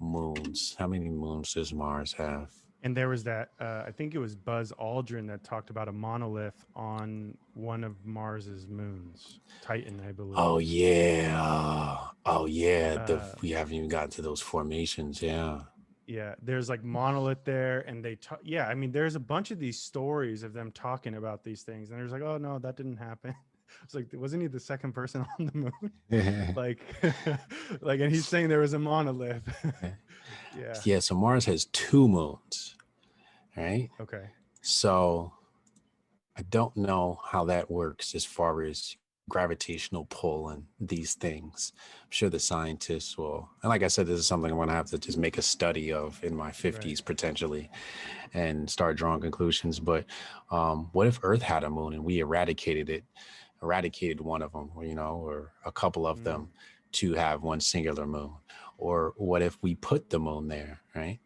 moons. How many moons does Mars have? And there was that, I think it was Buzz Aldrin that talked about a monolith on one of Mars's moons, Titan, I Oh believe. yeah. Oh yeah. Uh, We haven't even gotten to those formations. Yeah. yeah, there's like monolith there, and yeah, I mean, there's a bunch of these stories of them talking about these things, and there's like, oh no, that didn't happen. It's like, wasn't he the second person on the moon? Like, like, and he's saying there was a monolith. Yeah. Yeah. So Mars has two moons, right? Okay. So I don't know how that works as far as gravitational pull and these things. I'm sure the scientists will. And like I said, this is something I'm going to have to just make a study of in my Right. 50s potentially and start drawing conclusions. But what if Earth had a moon and we eradicated one of them, or a couple of Mm, them to have one singular moon? Or what if we put the moon there, right?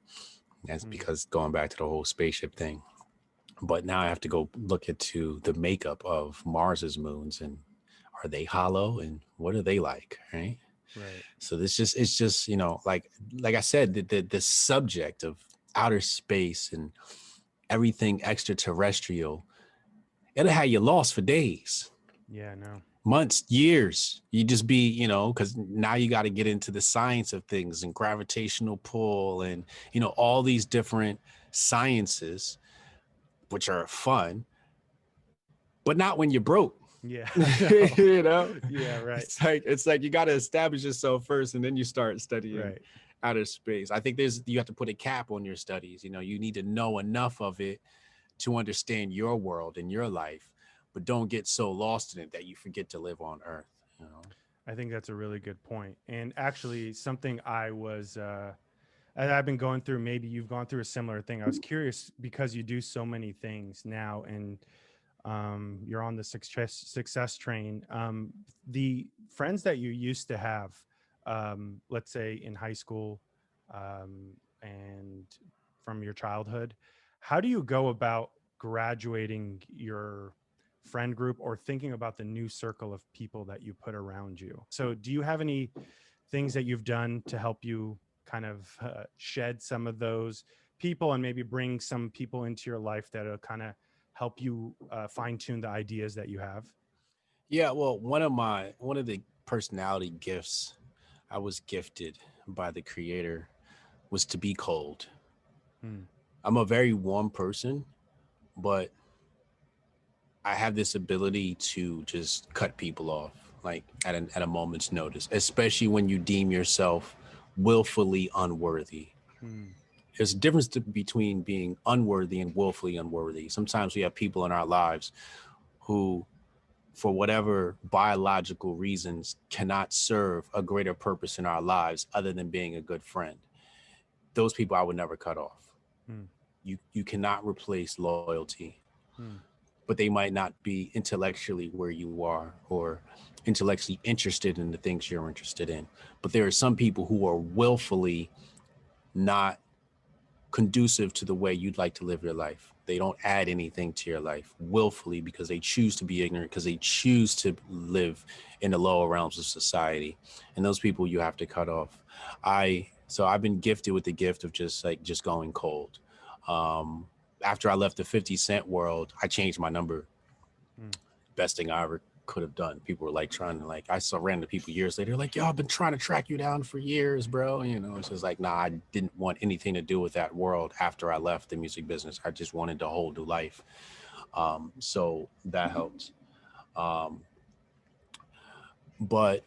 That's mm, because going back to the whole spaceship thing, but now I have to go look into the makeup of Mars's moons and are they hollow and what are they like, right? right. So this just it's just like I said, the subject of outer space and everything extraterrestrial, it'll have you lost for days, Yeah, no. months, years. You just be, because now you got to get into the science of things and gravitational pull and, all these different sciences, which are fun, but not when you're broke. Yeah, no. you know, Yeah, right. it's like you got to establish yourself first, and then you start studying Right. outer space. I think you have to put a cap on your studies. You need to know enough of it to understand your world and your life, but don't get so lost in it that you forget to live on Earth. You know. I think that's a really good point. And actually, something as I've been going through, maybe you've gone through a similar thing. I was curious because you do so many things now, and you're on the success train. The friends that you used to have, let's say in high school, and from your childhood, how do you go about graduating your friend group or thinking about the new circle of people that you put around you? So, do you have any things that you've done to help you kind of shed some of those people and maybe bring some people into your life that'll kind of help you fine tune the ideas that you have? Yeah, well, one of the personality gifts I was gifted by the creator was to be cold. Hmm. I'm a very warm person, but I have this ability to just cut people off like at a moment's notice, especially when you deem yourself willfully unworthy. Hmm. There's a difference between being unworthy and willfully unworthy. Sometimes we have people in our lives who, for whatever biological reasons, cannot serve a greater purpose in our lives other than being a good friend. Those people I would never cut off. Hmm. You cannot replace loyalty, Hmm. but they might not be intellectually where you are or intellectually interested in the things you're interested in. But there are some people who are willfully not conducive to the way you'd like to live your life. They don't add anything to your life willfully because they choose to be ignorant, because they choose to live in the lower realms of society. And those people you have to cut off. I've been gifted with the gift of just going cold. Um, After I left the 50 Cent world, I changed my number. Hmm. Best thing I ever could have done. People were like trying to I saw random people years later like, yo, I've been trying to track you down for years, bro. It's just like, nah, I didn't want anything to do with that world after I left the music business. I just wanted a whole new life. So that helped. Um, but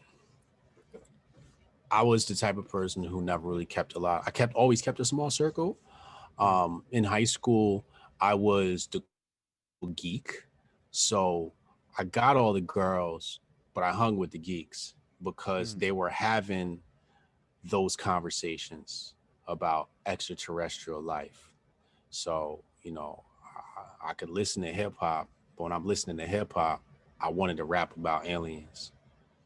I was the type of person who never really kept a lot. Always kept a small circle. Hmm. In high school, I was the cool geek. So I got all the girls, but I hung with the geeks because Hmm. they were having those conversations about extraterrestrial life. So, I could listen to hip hop, but when I'm listening to hip hop, I wanted to rap about aliens.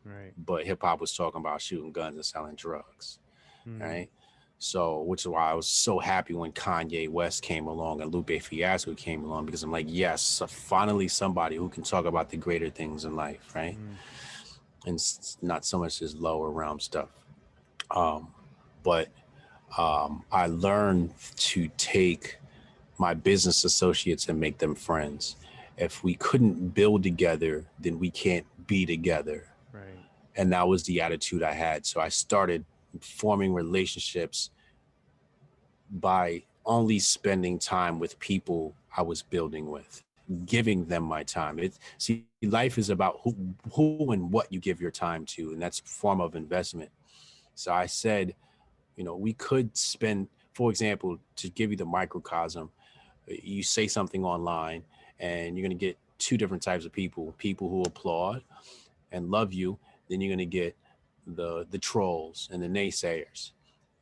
Right. But hip hop was talking about shooting guns and selling drugs, Hmm. right? So, which is why I was so happy when Kanye West came along and Lupe Fiasco came along, because I'm like, yes, so finally somebody who can talk about the greater things in life, right? Hmm. And not so much this lower realm stuff. But I learned to take my business associates and make them friends. If we couldn't build together, then we can't be together. Right. And that was the attitude I had. So I started forming relationships by only spending time with people I was building with, giving them my time. Life is about who and what you give your time to, and that's a form of investment. So I said, we could spend, for example, to give you the microcosm, you say something online and you're going to get two different types of people who applaud and love you. Then you're going to get the trolls and the naysayers.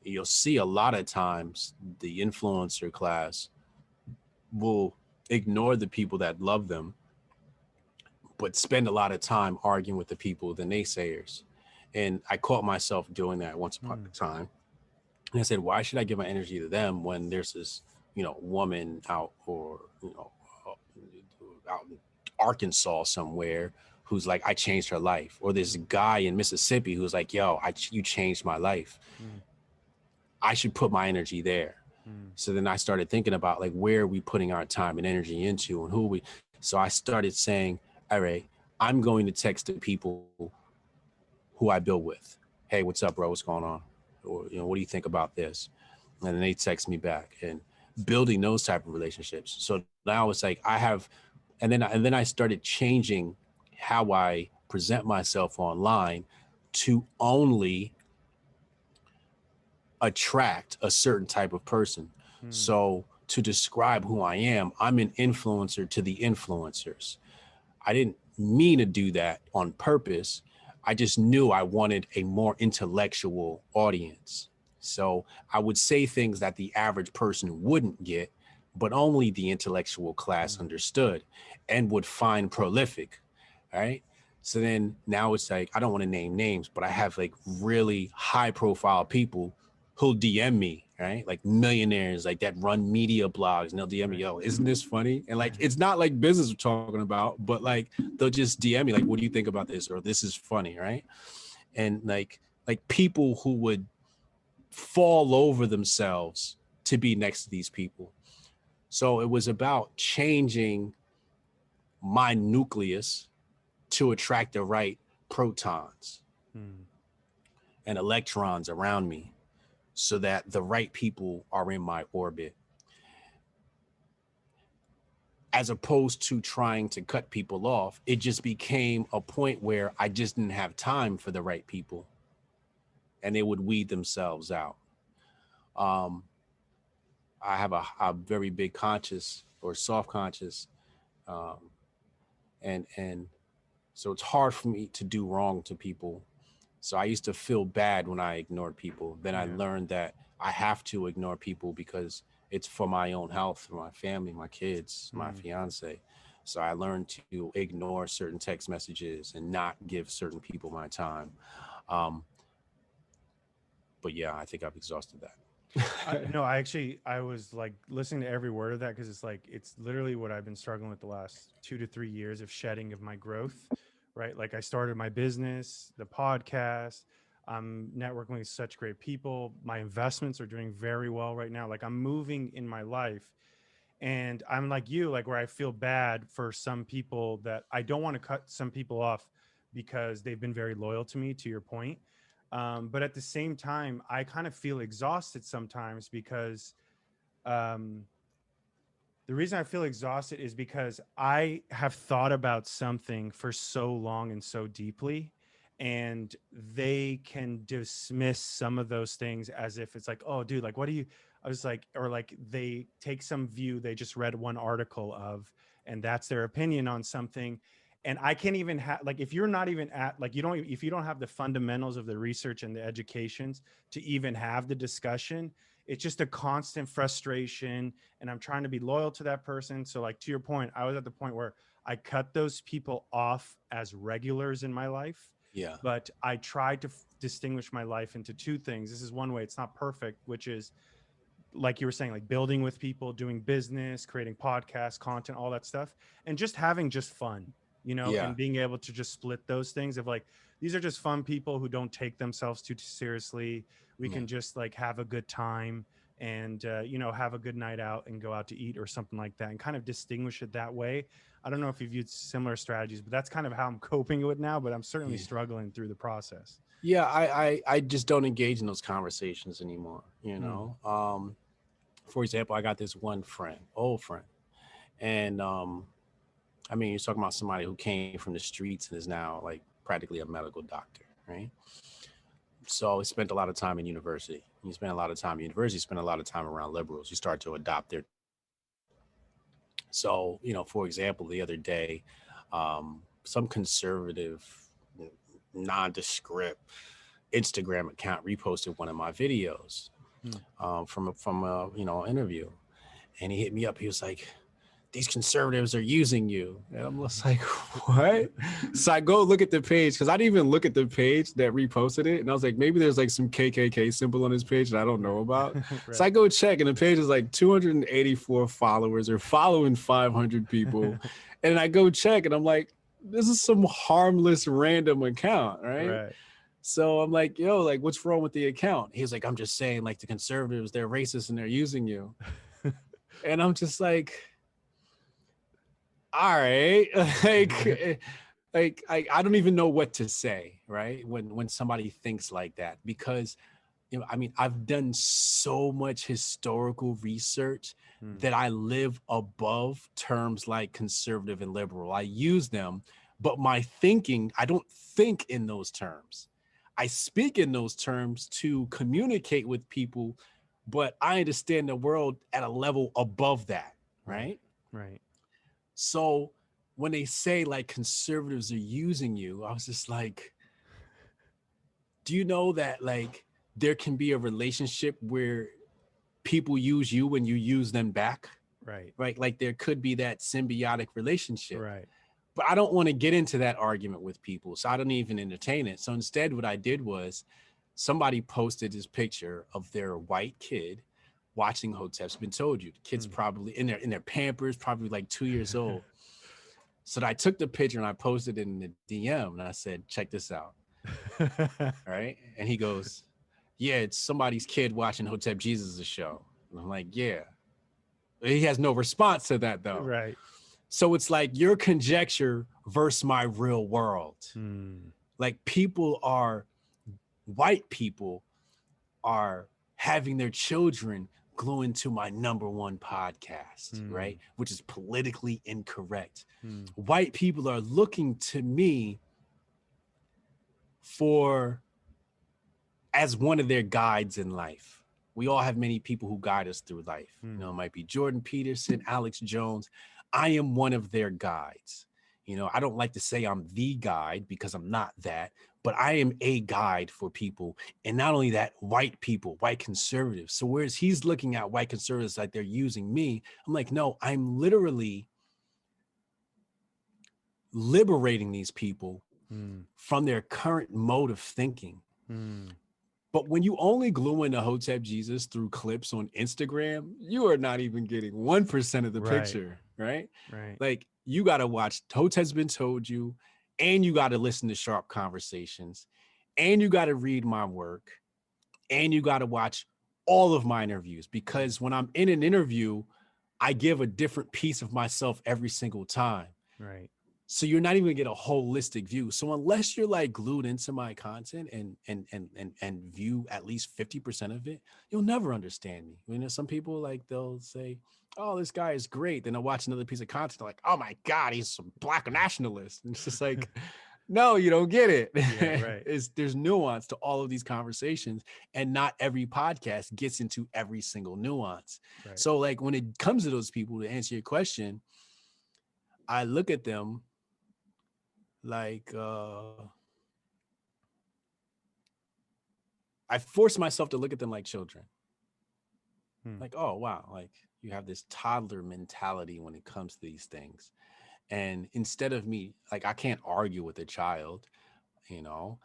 You'll see a lot of times the influencer class will ignore the people that love them, but spend a lot of time arguing with the people, the naysayers. And I caught myself doing that once upon Hmm. a time. And I said, why should I give my energy to them when there's this, woman out, or, out in Arkansas somewhere, who's like, I changed her life. Or there's a guy in Mississippi who's like, yo, you changed my life. Hmm. I should put my energy there. Mm. So then I started thinking about like, where are we putting our time and energy into, and who we. So I started saying, all right, I'm going to text the people who I build with. Hey, what's up, bro? What's going on? Or, what do you think about this? And then they text me back, and building those type of relationships. So now it's like I have, and then I started changing how I present myself online to only attract a certain type of person. Mm. So to describe who I am, I'm an influencer to the influencers. I didn't mean to do that on purpose. I just knew I wanted a more intellectual audience. So I would say things that the average person wouldn't get, but only the intellectual class Mm. understood and would find prolific. Right. So then now it's like, I don't want to name names, but I have like really high profile people who'll DM me, right? Like millionaires like that run media blogs, and they'll DM me, Right. yo, isn't this funny? And like, it's not like business we're talking about, but like they'll just DM me like, what do you think about this? Or this is funny, right? And like people who would fall over themselves to be next to these people. So it was about changing my nucleus to attract the right protons Mm. and electrons around me so that the right people are in my orbit, as opposed to trying to cut people off. It just became a point where I just didn't have time for the right people, and they would weed themselves out. Um, I have a very big conscious or soft conscious, um, and so it's hard for me to do wrong to people. So I used to feel bad when I ignored people. Then I Yeah. learned that I have to ignore people because it's for my own health, for my family, my kids, my Mm. fiance. So I learned to ignore certain text messages and not give certain people my time. Um, but yeah, I think I've exhausted that. No, I was like listening to every word of that because it's like it's literally what I've been struggling with the last 2 to 3 years of shedding of my growth, right? Like I started my business, the podcast. I'm networking with such great people. My investments are doing very well right now. Like I'm moving in my life, and I'm like you, like where I feel bad for some people that I don't want to cut some people off because they've been very loyal to me, to your point. But at the same time, I kind of feel exhausted sometimes because um, the reason I feel exhausted is because I have thought about something for so long and so deeply, and they can dismiss some of those things as if it's like, oh, dude, like, what do you? I was like, or like they take some view they just read one article of, and that's their opinion on something. And I can't even have like if you're not even at like you don't if you don't have the fundamentals of the research and the educations to even have the discussion, it's just a constant frustration, and I'm trying to be loyal to that person. So like to your point, I was at the point where I cut those people off as regulars in my life, Yeah, but I tried to distinguish my life into two things. This is one way, it's not perfect, which is like you were saying, like building with people, doing business, creating podcasts, content, all that stuff, and just having just fun, yeah, and being able to just split those things of like, these are just fun people who don't take themselves too seriously. We yeah, can just like have a good time and, have a good night out and go out to eat or something like that and kind of distinguish it that way. I don't know if you've used similar strategies, but that's kind of how I'm coping with now, but I'm certainly yeah. struggling through the process. Yeah, I just don't engage in those conversations anymore. Mm. For example, I got this one friend, old friend, and I mean, you're talking about somebody who came from the streets and is now like practically a medical doctor, right? So he spent a lot of time in university. You spend a lot of time in university, spend a lot of time around liberals. You start to adopt their thinking. So, for example, the other day, some conservative, nondescript Instagram account reposted one of my videos Mm. from a interview, and he hit me up. He was like, "These conservatives are using you," and I'm just like, "What?" So I go look at the page because I didn't even look at the page that reposted it, and I was like, maybe there's like some KKK symbol on this page that I don't know about. Right. So Right. I go check, and the page is like 284 followers or following 500 people, and I go check, and I'm like, this is some harmless random account, right? Right. So I'm like, yo, like, what's wrong with the account? He's like, I'm just saying, like, the conservatives, they're racist and they're using you. And I'm just all right, I don't even know what to say, right? When somebody thinks like that, because I mean, I've done so much historical research Hmm. that I live above terms like conservative and liberal. I use them, but my thinking, I don't think in those terms. I speak in those terms to communicate with people, but I understand the world at a level above that, Right. right? Right. So when they say like conservatives are using you, I was just like, do you know that like there can be a relationship where people use you when you use them back? Right. Right? Like there could be that symbiotic relationship. Right. But I don't want to get into that argument with people. So I don't even entertain it. So instead, what I did was somebody posted this picture of their white kid watching Hotep's Been Told You. The kid's Hmm. probably in their pampers, probably like 2 years old. So I took the picture and I posted it in the DM and I said, check this out. All right. And he goes, yeah, it's somebody's kid watching Hotep Jesus' show. And I'm like, yeah. He has no response to that though. Right. So it's like your conjecture versus my real world. Hmm. Like white people are having their children glue into my number one podcast, Hmm. right? Which is politically incorrect. Hmm. White people are looking to me for as one of their guides in life. We all have many people who guide us through life. Hmm. It might be Jordan Peterson, Alex Jones. I am one of their guides. I don't like to say I'm the guide because I'm not that, but I am a guide for people. And not only that, white people, white conservatives. So whereas he's looking at white conservatives like they're using me, I'm like, no, I'm literally liberating these people Hmm. from their current mode of thinking. Hmm. But when you only glue in a Hotep Jesus through clips on Instagram, you are not even getting 1% of the Right. picture, right? Right. Like you got to watch Hotep's Been Told You, and you got to listen to Sharp Conversations, and you got to read my work, and you got to watch all of my interviews, because when I'm in an interview, I give a different piece of myself every single time. Right. So you're not even gonna get a holistic view. So unless you're like glued into my content and view at least 50% of it, you'll never understand me. Some people like they'll say, oh, this guy is great. Then they'll watch another piece of content, like, oh my God, he's a black nationalist. And it's just like, no, you don't get it. Yeah. Right. There's nuance to all of these conversations, and not every podcast gets into every single nuance. Right. So like when it comes to those people, to answer your question, I look at them like I force myself to look at them like children. Hmm. Like, oh wow, like you have this toddler mentality when it comes to these things. And instead of me, like I can't argue with a child, you know,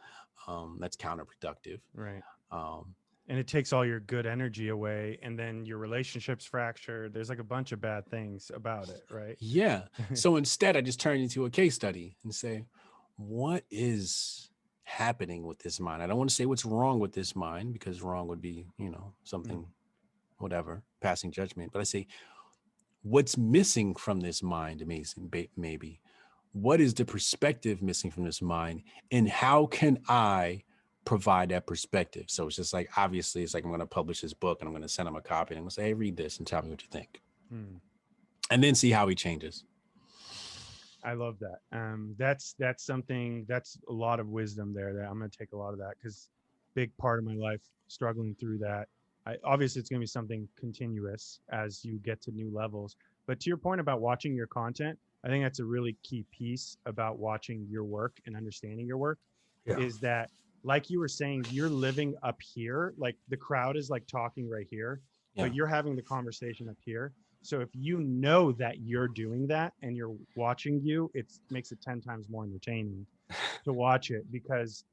that's counterproductive. Right. Um, And it takes all your good energy away, and then your relationships fractured. There's like a bunch of bad things about it. Right. yeah. So instead I just turn it into a case study and say, what is happening with this mind? I don't want to say what's wrong with this mind, because wrong would be, Hmm. something, whatever, passing judgment. But I say, what's missing from this mind, amazing, maybe? What is the perspective missing from this mind? And how can I provide that perspective? So it's just like, obviously, it's like I'm going to publish this book and I'm going to send him a copy and I'm going to say, hey, read this and tell me what you think. Hmm. And then see how he changes. I love that. That's something, that's a lot of wisdom there. That I'm gonna take a lot of that, because big part of my life struggling through that. Obviously it's gonna be something continuous as you get to new levels. But to your point about watching your content, I think that's a really key piece about watching your work and understanding your work, Yeah. is that, like you were saying, you're living up here, like the crowd is like talking right here, Yeah. but you're having the conversation up here. So if you know that you're doing that and you're watching you, it makes it 10 times more entertaining to watch it, because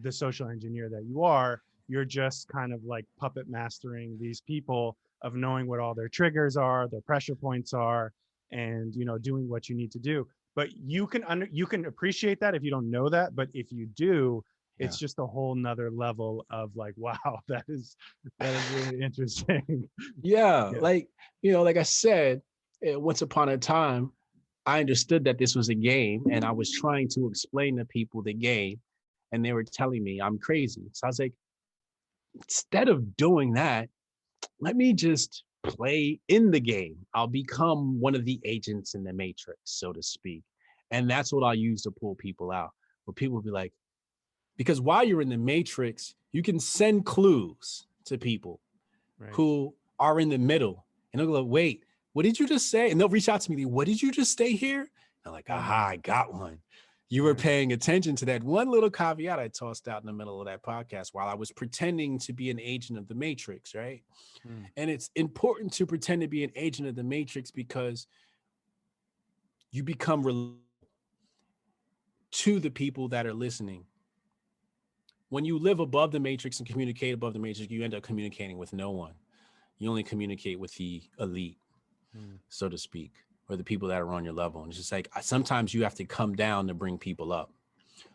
the social engineer that you are, you're just kind of like puppet mastering these people of knowing what all their triggers are, their pressure points are, and doing what you need to do. But you can appreciate that if you don't know that, but if you do, it's just a whole nother level of like, wow, that is really interesting. Yeah, Yeah. like, like I said, once upon a time, I understood that this was a game, and I was trying to explain to people the game, and they were telling me I'm crazy. So I was like, instead of doing that, let me just play in the game. I'll become one of the agents in the matrix, so to speak. And that's what I'll use to pull people out. Where people will be like, because while you're in the matrix, you can send clues to people Right. who are in the middle. And they'll go, wait, what did you just say? And they'll reach out to me, what did you just say here? And I'm like, aha, I got one. You were Yeah. paying attention to that one little caveat I tossed out in the middle of that podcast while I was pretending to be an agent of the Matrix, right? Mm. And it's important to pretend to be an agent of the Matrix because you become to the people that are listening. When you live above the Matrix and communicate above the Matrix, you end up communicating with no one. You only communicate with the elite, Mm. so to speak, or the people that are on your level. And it's just like sometimes you have to come down to bring people up.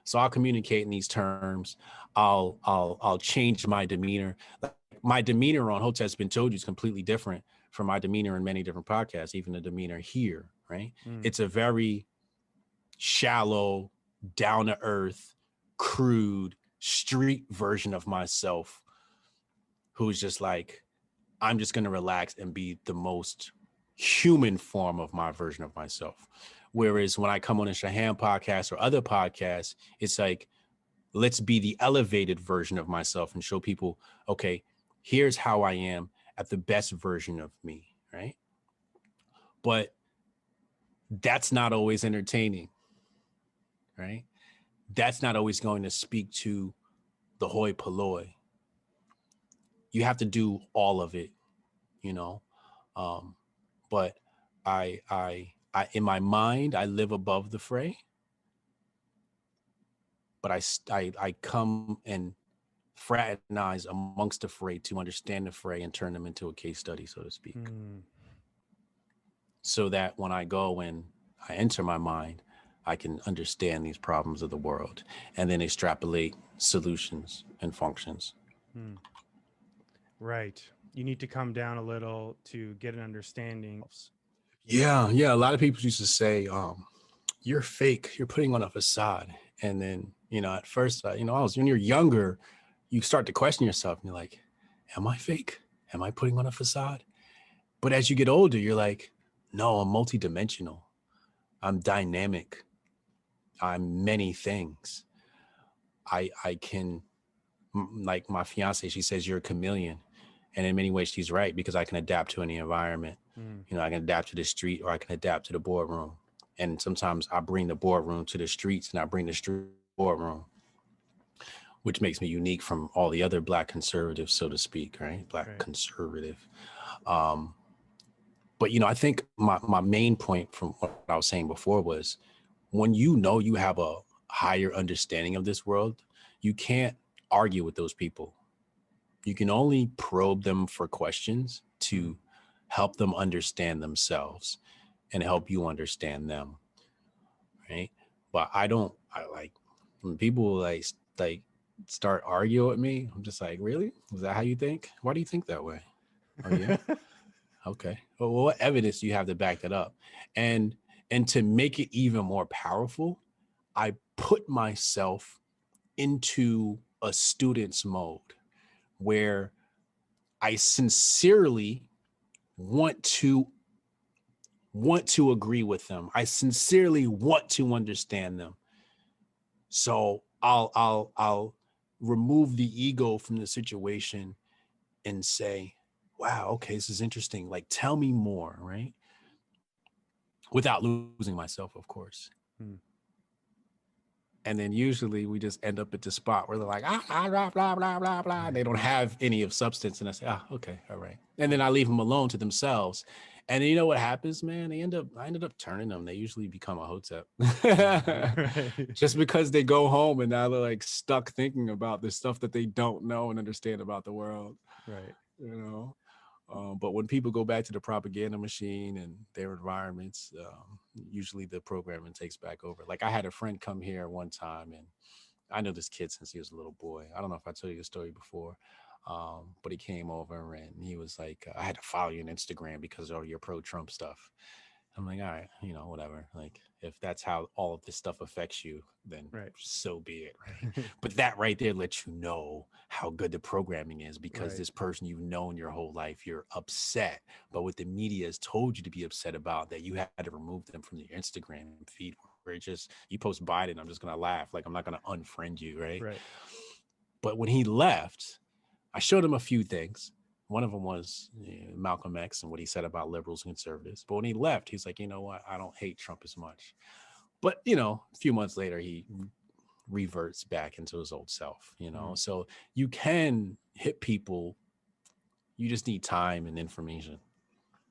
So I'll communicate in these terms. I'll change my demeanor. Like my demeanor on Hotep's been told you is completely different from my demeanor in many different podcasts, even the demeanor here, right? Mm. It's a very shallow, down to earth, crude, street version of myself who's just like, I'm just going to relax and be the most human form of my version of myself. Whereas when I come on a Shahan podcast or other podcasts, it's like, let's be the elevated version of myself and show people, okay, here's how I am at the best version of me, right? But that's not always entertaining, right? That's not always going to speak to the hoi polloi. You have to do all of it, you know. Um, but in my mind, I live above the fray, but I come and fraternize amongst the fray to understand the fray and turn them into a case study, so to speak, Mm. so that when I go and I enter my mind, I can understand these problems of the world and then extrapolate solutions and functions. Mm. Right. You need to come down a little to get an understanding. Yeah. A lot of people used to say, you're fake, you're putting on a facade. And then, at first, I was, when you're younger, you start to question yourself and you're like, am I fake? Am I putting on a facade? But as you get older, you're like, no, I'm multidimensional. I'm dynamic. I'm many things. I can, like my fiance, she says you're a chameleon. And in many ways, she's right because I can adapt to any environment. Mm. I can adapt to the street or I can adapt to the boardroom. And sometimes I bring the boardroom to the streets and I bring the street to the boardroom, which makes me unique from all the other Black conservatives, so to speak, right? Black Right. conservative. Um, but, I think my main point from what I was saying before was when you have a higher understanding of this world, you can't argue with those people. You can only probe them for questions Mm. to help them understand themselves and help you understand them, right? But I like when people like start arguing with me. I'm just like, really? Is that how you think? Why do you think that way? Oh yeah, okay. Well, what evidence do you have to back that up? And and to make it even more powerful, I put myself into a student's mode where I sincerely want to agree with them. I sincerely want to understand them. So I'll remove the ego from the situation and say, wow, okay, this is interesting. Like, tell me more, right? Without losing myself, of course. Mm. And then usually we just end up at the spot where they're like, blah, blah, blah, blah, blah. And they don't have any of substance. And I say, okay, all right. And then I leave them alone to themselves. And then you know what happens, man? I ended up turning them. They usually become a Hotep. Right. Just because they go home and now they're like stuck thinking about the stuff that they don't know and understand about the world, Right. you know? But when people go back to the propaganda machine and their environments, usually the programming takes back over. Like I had a friend come here one time and I know this kid since he was a little boy. I don't know if I told you the story before, but he came over and he was like, I had to follow you on Instagram because of all your pro-Trump stuff. I'm like, all right, whatever. Like, if that's how all of this stuff affects you, then Right. so be it, right? But that right there lets you know how good the programming is, because Right. this person you've known your whole life, you're upset. But what the media has told you to be upset about, that you had to remove them from your Instagram feed, where it just, you post Biden, I'm just gonna laugh. Like, I'm not gonna unfriend you, right? Right. But when he left, I showed him a few things. One of them was Malcolm X and what he said about liberals and conservatives. But when he left, he's like, you know what? I don't hate Trump as much. But, a few months later, he reverts back into his old self. Mm. So you can hit people. You just need time and information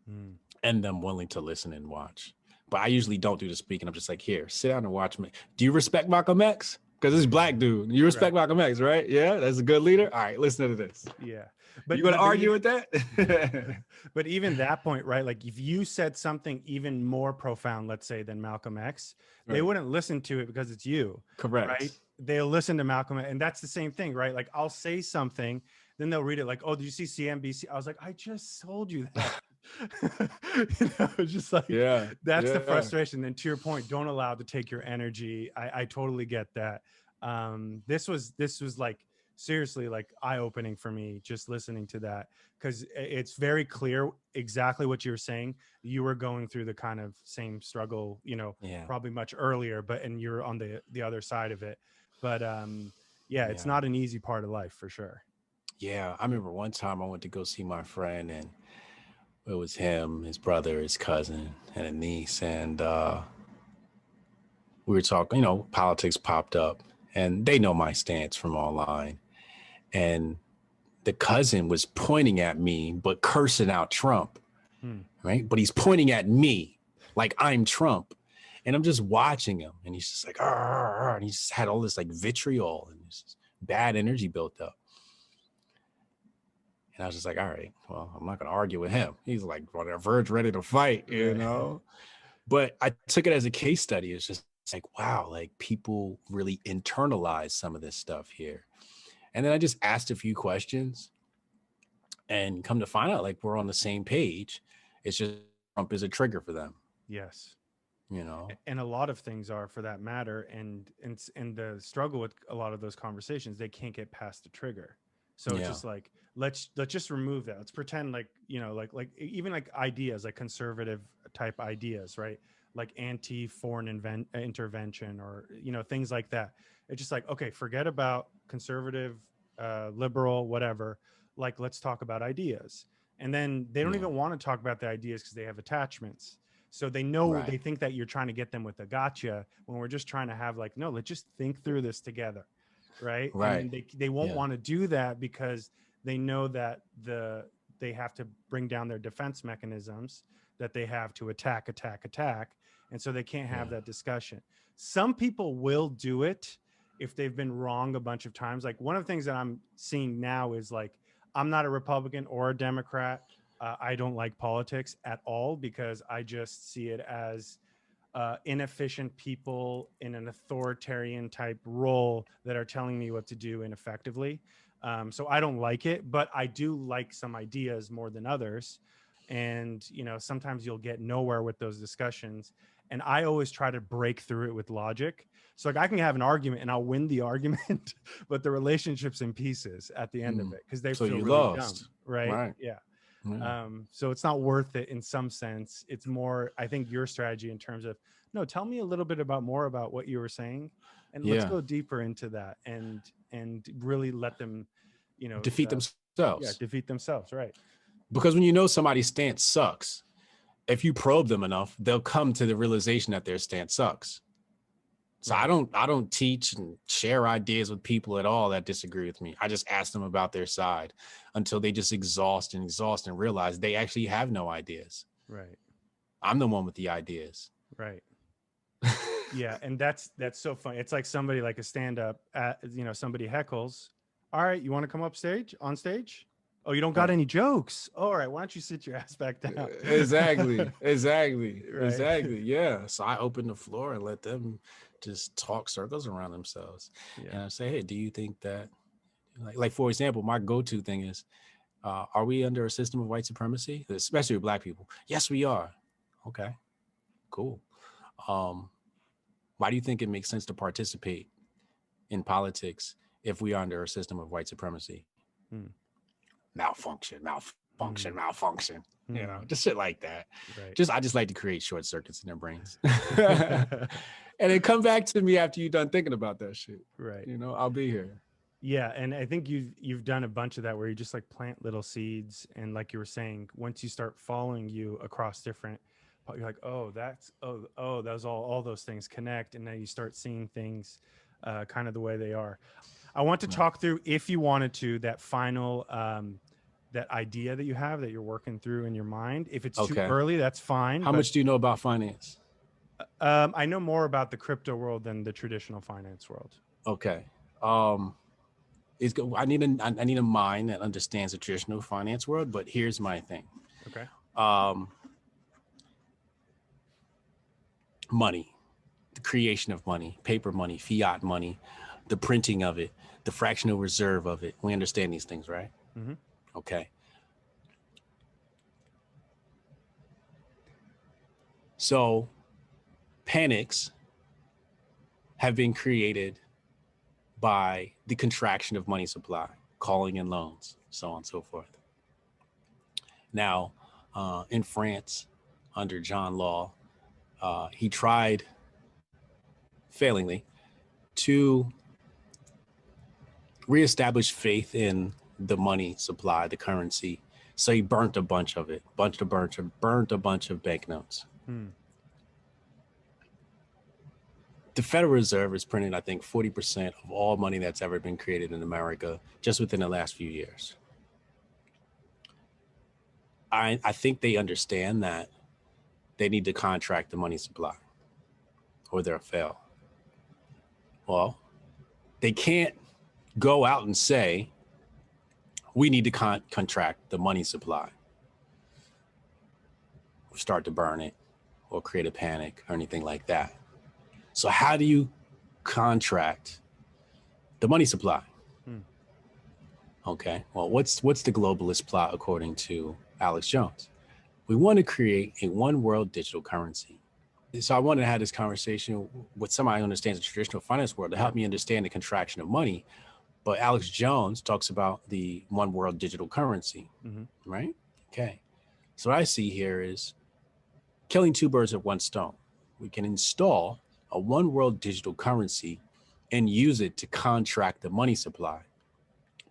Mm. and them willing to listen and watch. But I usually don't do the speaking. I'm just like, here, sit down and watch me. Do you respect Malcolm X? Because this black dude. You Right. respect Malcolm X, right? Yeah, that's a good leader. All right, listen to this. Yeah. You gonna But argue even, with that? but even that point, right? Like if you said something even more profound, let's say, than Malcolm X, they Right. wouldn't listen to it because it's you, right? Correct. They'll listen to Malcolm, and that's the same thing, right? Like I'll say something, then they'll read it like, "Oh, did you see CNBC?" I was like, "I just told you that." It's just like Yeah. that's the Yeah. frustration. Then to your point, don't allow it to take your energy. I totally get that. This was like seriously like eye-opening for me just listening to that, because it's very clear exactly what you're saying. You were going through the kind of same struggle, Yeah. probably much earlier, but and you're on the other side of it. But yeah, it's Yeah. not an easy part of life for sure. Yeah. I remember one time I went to go see my friend, and it was him, his brother, his cousin, and a niece. And we were talking, politics popped up, and they know my stance from online. And the cousin was pointing at me, but cursing out Trump, Hmm. right? But he's pointing at me like I'm Trump. And I'm just watching him, and he's just like, "Arr, arr, arr," and he just had all this like vitriol and this bad energy built up. And I was just like, all right, well, I'm not going to argue with him. He's like on the verge, ready to fight, Right. But I took it as a case study. It's just like, wow, like people really internalize some of this stuff here. And then I just asked a few questions and come to find out like we're on the same page. It's just Trump is a trigger for them, Yes. you know? And a lot of things are for that matter, and the struggle with a lot of those conversations, they can't get past the trigger. So it's Yeah. just like let's just remove that. Let's pretend like like even like ideas, like conservative type ideas, right? Like anti foreign intervention, or things like that. It's just like, okay, forget about conservative, liberal, whatever. Like let's talk about ideas. And then they don't Yeah. even want to talk about the ideas because they have attachments. So they know, Right. they think that you're trying to get them with a gotcha, when we're just trying to have like, no, let's just think through this together. Right. And Right. then they won't Yeah. want to do that because they know that they have to bring down their defense mechanisms that they have to attack. And so they can't have Yeah. that discussion. Some people will do it if they've been wrong a bunch of times. Like one of the things that I'm seeing now is like, I'm not a Republican or a Democrat. I don't like politics at all because I just see it as inefficient people in an authoritarian type role that are telling me what to do ineffectively. So I don't like it, but I do like some ideas more than others. And, sometimes you'll get nowhere with those discussions. And I always try to break through it with logic. So like I can have an argument and I'll win the argument, but the relationship's in pieces at the end of Mm. it because they So feel you really dumb. lost. Right. Right. Yeah. Yeah. So it's not worth it in some sense. It's more, I think, your strategy in terms of, no, tell me a little bit more about what you were saying, and let's Yeah. go deeper into that, and really let them, Defeat yeah, themselves. defeat themselves. Right. Because when you know somebody's stance sucks, if you probe them enough, they'll come to the realization that their stance sucks. So Right. I don't teach and share ideas with people at all that disagree with me. I just ask them about their side until they just exhaust and realize they actually have no ideas. Right. I'm the one with the ideas. Right. Yeah, and that's so funny. It's like somebody like a stand up at somebody heckles. All right, you want to come up stage on stage? Oh, you don't got Right. any jokes. All right, why don't you sit your ass back down? Exactly. Exactly. Right. Exactly. Yeah. So I open the floor and let them just talk circles around themselves. Yeah. And I say, hey, do you think that, like for example, my go-to thing is, are we under a system of white supremacy, especially with Black people? Yes, we are. Okay, cool. Um, why do you think it makes sense to participate in politics if we are under a system of white supremacy? Hmm. Malfunction, Hmm. malfunction. Hmm. Just shit like that. Right. I just like to create short circuits in their brains, and then come back to me after you're done thinking about that shit. Right. I'll be here. Yeah, and I think you've done a bunch of that where you just like plant little seeds, and like you were saying, once you start following you across different, you're like, oh, that's those all those things connect, and then you start seeing things, kind of the way they are. I want to Right. talk through, if you wanted to, that final that idea that you have that you're working through in your mind. If it's too Okay. early, that's fine. How But much do you know about finance? I know more about the crypto world than the traditional finance world. Okay. Um, I need a mind that understands the traditional finance world. But here's my thing. Okay. Um, money, the creation of money, paper money, fiat money, the printing of it, the fractional reserve of it. We understand these things, right? Mm-hmm. Okay. So panics have been created by the contraction of money supply, calling in loans, so on and so forth. Now, in France, under John Law, he tried, failingly, to reestablish faith in the money supply, the currency. So he burnt a bunch of it, burnt a bunch of banknotes. Hmm. The Federal Reserve has printed, I think, 40% of all money that's ever been created in America just within the last few years. I think they understand that they need to contract the money supply or they'll fail. Well, they can't go out and say, we need to contract the money supply, start to burn it or create a panic or anything like that. So how do you contract the money supply? Hmm. Okay, well, what's the globalist plot according to Alex Jones? We want to create a one world digital currency. So I wanted to have this conversation with somebody who understands the traditional finance world to help me understand the contraction of money. But Alex Jones talks about the one world digital currency, Mm-hmm. right? Okay. So what I see here is killing two birds with one stone. We can install a one world digital currency and use it to contract the money supply.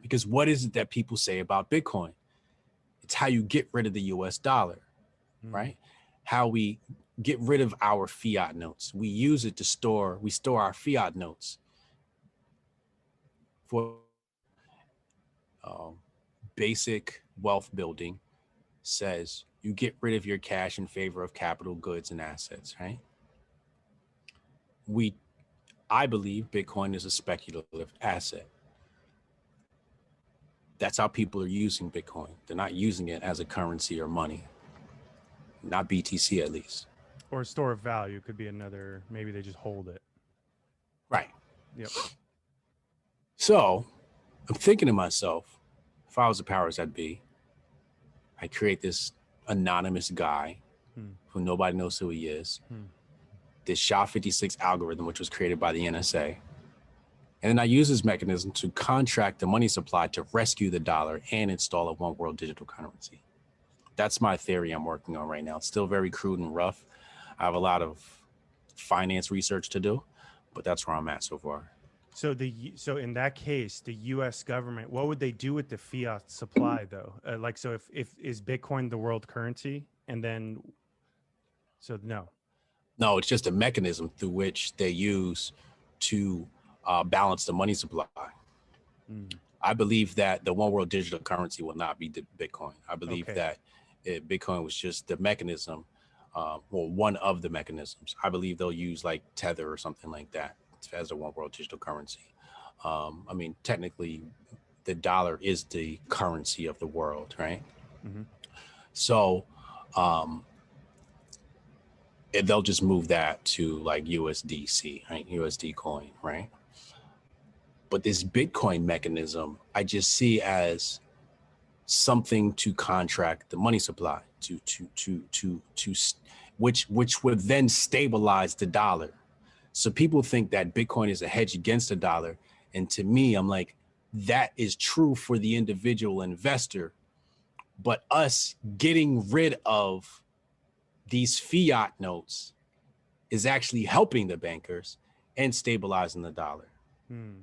Because what is it that people say about Bitcoin? It's how you get rid of the US dollar, Hmm. right? How we get rid of our fiat notes. We use it to store our fiat notes for um, basic wealth building. Says you get rid of your cash in favor of capital goods and assets, right? We I believe Bitcoin is a speculative asset. That's how people are using Bitcoin. They're not using it as a currency or money, not BTC at least. Or a store of value could be another. Maybe they just hold it. Right. Yep. So I'm thinking to myself, if I was the powers that be, I create this anonymous guy Hmm. who nobody knows who he is, Hmm. this SHA-56 algorithm, which was created by the NSA. And then I use this mechanism to contract the money supply to rescue the dollar and install a one world digital currency. That's my theory I'm working on right now. It's still very crude and rough. I have a lot of finance research to do, but that's where I'm at so far. So in that case, the U.S. government, what would they do with the fiat supply though? Like, so if is Bitcoin the world currency, and then so no. No, it's just a mechanism through which they use to balance the money supply. Mm. I believe that the one world digital currency will not be the Bitcoin. I believe Okay. that Bitcoin was just the mechanism, or one of the mechanisms. I believe they'll use like Tether or something like that as a one world digital currency. I mean, technically, the dollar is the currency of the world, right? Mm-hmm. So, um, they'll just move that to like USDC, right? USD coin, right? But this Bitcoin mechanism, I just see as something to contract the money supply which would then stabilize the dollar. So people think that Bitcoin is a hedge against the dollar. And to me, I'm like, that is true for the individual investor. But us getting rid of these fiat notes is actually helping the bankers and stabilizing the dollar. Hmm.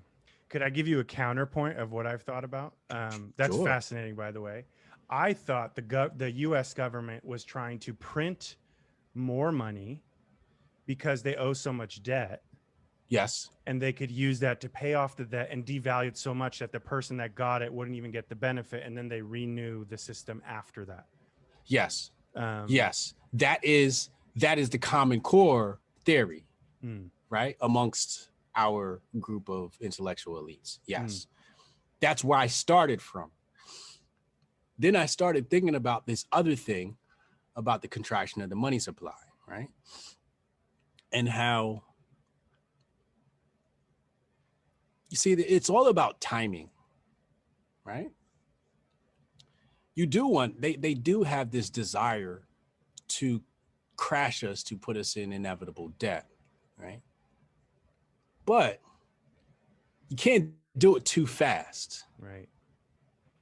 Could I give you a counterpoint of what I've thought about? That's Sure. fascinating, by the way. I thought the U.S. government was trying to print more money because they owe so much debt, Yes. and they could use that to pay off the debt and devalue it so much that the person that got it wouldn't even get the benefit, and then they renew the system after that. Yes. Um, Yes. That is the common core theory, mm, right? Amongst our group of intellectual elites. mm, Yes. That's where I started from. Then I started thinking about this other thing about the contraction of the money supply, right? And how, you see, it's all about timing, right? You do want, they do have this desire to crash us, to put us in inevitable debt, right? But you can't do it too fast. right.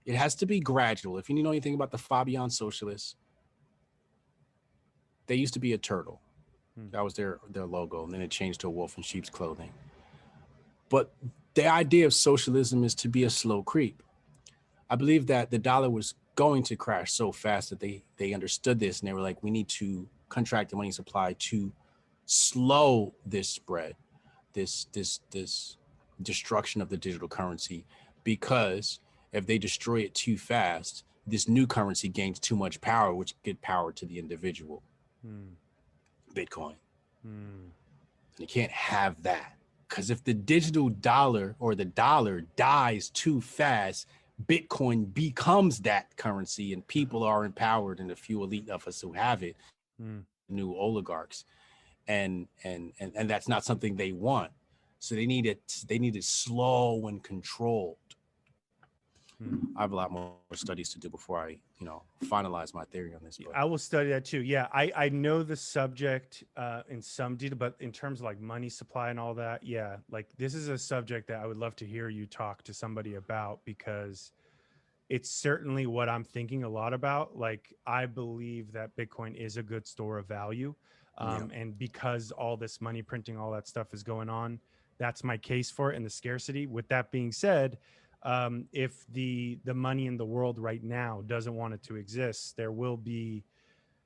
It has to be gradual. If you know anything about the Fabian socialists, they used to be a turtle. Mm, That was their logo, and then it changed to a wolf in sheep's clothing. But the idea of socialism is to be a slow creep. I believe that the dollar was going to crash so fast that they understood this, and they were like, we need to contract the money supply to slow this spread, this destruction of the digital currency, because if they destroy it too fast, this new currency gains too much power, which get power to the individual, mm, Bitcoin. mm, And you can't have that, because if the digital dollar or the dollar dies too fast, Bitcoin becomes that currency, and people are empowered, and a few elite of us who have it, mm, new oligarchs, and that's not something they want. So they need it slow and controlled. mm. I have a lot more studies to do before I, finalize my theory on this. But I will study that too. Yeah, I know the subject in some detail, but in terms of like money supply and all that, yeah, like this is a subject that I would love to hear you talk to somebody about, because it's certainly what I'm thinking a lot about. Like, I believe that Bitcoin is a good store of value. yeah, And because all this money printing, all that stuff is going on, that's my case for it, and the scarcity. With that being said, if the money in the world right now doesn't want it to exist, there will be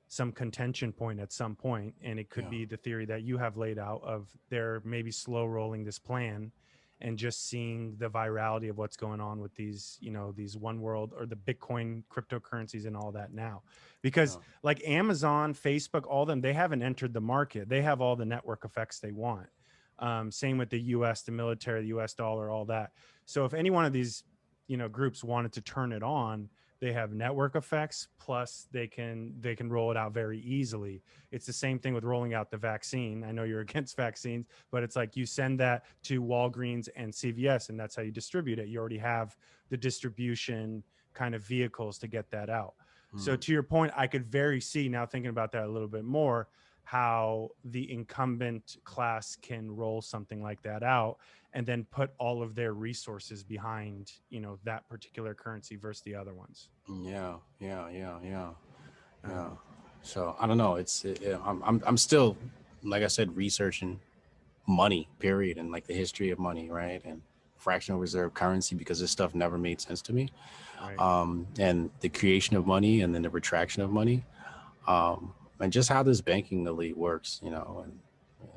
some contention point at some point, and it could yeah, be the theory that you have laid out of they're maybe slow rolling this plan and just seeing the virality of what's going on with these, these one world or the Bitcoin cryptocurrencies and all that now. yeah, Because like Amazon, Facebook, all them, they haven't entered the market. They have all the network effects they want. Same with the US, the military, the US dollar, all that. So if any one of these, groups wanted to turn it on, they have network effects, plus they can roll it out very easily. It's the same thing with rolling out the vaccine. I know you're against vaccines, but it's like you send that to Walgreens and CVS, and that's how you distribute it. You already have the distribution kind of vehicles to get that out. So mm, to your point, I could very see now, thinking about that a little bit more, how the incumbent class can roll something like that out and then put all of their resources behind, that particular currency versus the other ones. yeah, yeah, yeah, yeah, yeah. Um, So I don't know. I'm still, like I said, researching money, period, and like the history of money, right, and fractional reserve currency, because this stuff never made sense to me. right. And the creation of money and then the retraction of money, and just how this banking elite works, and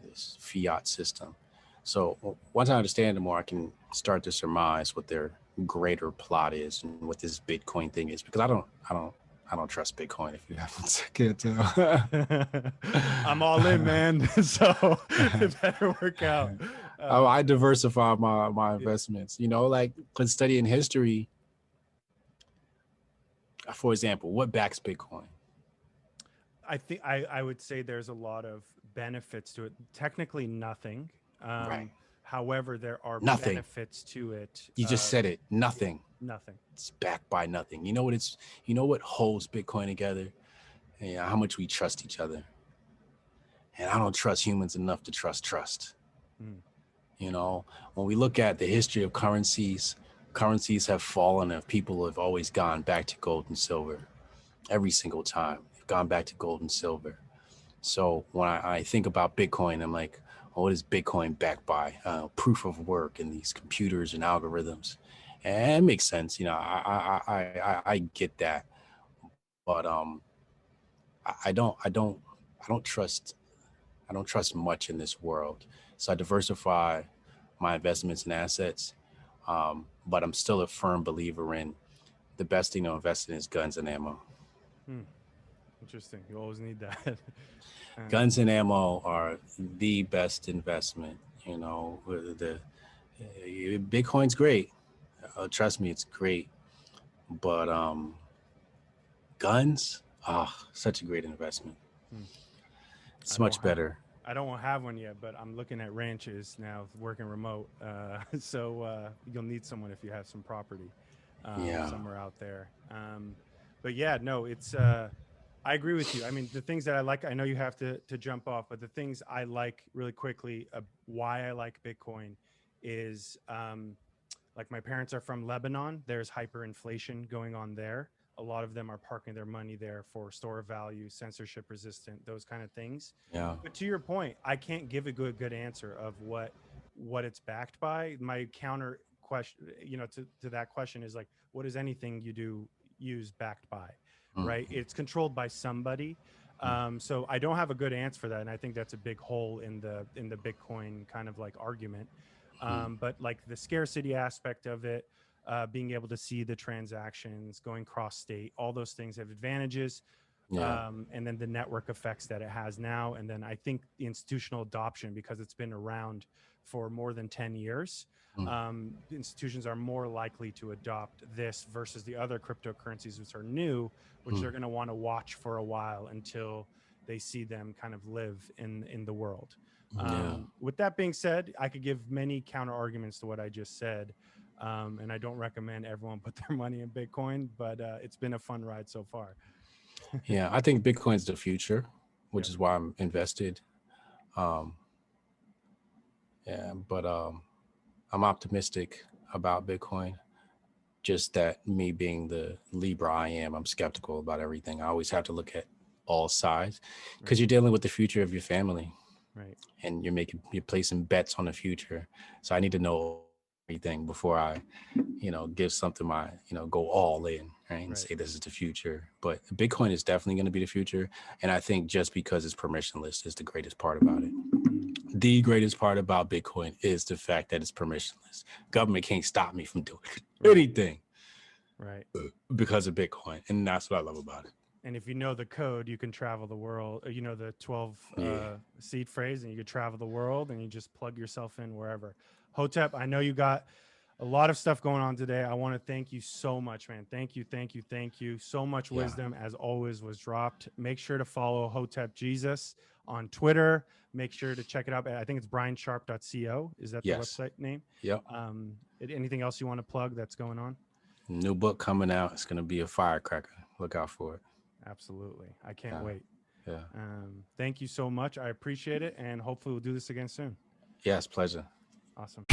this fiat system. So once I understand it more, I can start to surmise what their greater plot is and what this Bitcoin thing is, because I don't trust Bitcoin, if you haven't can't tell. I'm all in, man. So it better work out. I diversify my Yeah. investments, like when studying history, for example, what backs Bitcoin? I would say there's a lot of benefits to it. Technically, nothing. Right. However, there are Nothing. benefits to it. You just said it. Yeah, Nothing. nothing. It's backed by nothing. You know what it's you know what holds Bitcoin together? And how much we trust each other. And I don't trust humans enough to trust. Mm, You know, when we look at the history of currencies, currencies have fallen and people have always gone back to gold and silver. Every single time they've gone back to gold and silver. So when I think about Bitcoin, I'm like, oh, what is Bitcoin backed by? Proof of work and these computers and algorithms. And it makes sense. You know, I get that. But I don't trust much in this world. So I diversify my investments and assets. But I'm still a firm believer in the best thing to invest in is guns and ammo. hmm. Interesting. You always need that. Guns and ammo are the best investment. You know, the Bitcoin's great. Trust me, it's great. But guns, such a great investment. Hmm. It's I don't much have better. I don't have one yet, but I'm looking at ranches now, working remote. So you'll need someone if you have some property Yeah, somewhere out there. But yeah, no, it's. I agree with you. I mean, the things that I like, I know you have to jump off, but the things I like really quickly, why I like Bitcoin, is like my parents are from Lebanon. There's hyperinflation going on there. A lot of them are parking their money there for store of value, censorship resistant, those kind of things. yeah, But to your point, I can't give a good answer of what it's backed by. My counter question, to that question is like, what is anything you do use backed by, right? mm, It's controlled by somebody. So I don't have a good answer for that, and I think that's a big hole in the Bitcoin kind of like argument. mm, But like the scarcity aspect of it, being able to see the transactions going cross state, all those things have advantages. yeah, And then the network effects that it has now. And then I think the institutional adoption, because it's been around for more than 10 years, mm, institutions are more likely to adopt this versus the other cryptocurrencies, which are new, which mm, they're going to want to watch for a while until they see them kind of live in the world. yeah. With that being said, I could give many counter arguments to what I just said. And I don't recommend everyone put their money in Bitcoin, but it's been a fun ride so far. Yeah, I think Bitcoin's the future, which Yep. is why I'm invested. Um, yeah, but I'm optimistic about Bitcoin. Just that me being the Libra I am, I'm skeptical about everything. I always have to look at all sides because Right. you're dealing with the future of your family Right. and you're placing bets on the future. So I need to know everything before I, give something go all in, right? And Right. say this is the future. But Bitcoin is definitely going to be the future. And I think just because it's permissionless is the greatest part about it. Mm, The greatest part about Bitcoin is the fact that it's permissionless. Government can't stop me from doing right. anything Right. because of Bitcoin. And that's what I love about it. And if you know the code, you can travel the world. You know the 12 Yeah. seed phrase, and you could travel the world, and you just plug yourself in wherever. Hotep, I know you got a lot of stuff going on today. I want to thank you so much, man. Thank you, thank you, thank you. So much Yeah. wisdom, as always, was dropped. Make sure to follow Hotep Jesus on Twitter. Make sure to check it out. I think it's briansharp.co. Is that the Yes. website name? Yep. Anything else you want to plug that's going on? New book coming out. It's going to be a firecracker. Look out for it. Absolutely. I can't Yeah. wait. Yeah. Thank you so much. I appreciate it. And hopefully we'll do this again soon. Yes. Pleasure. Awesome.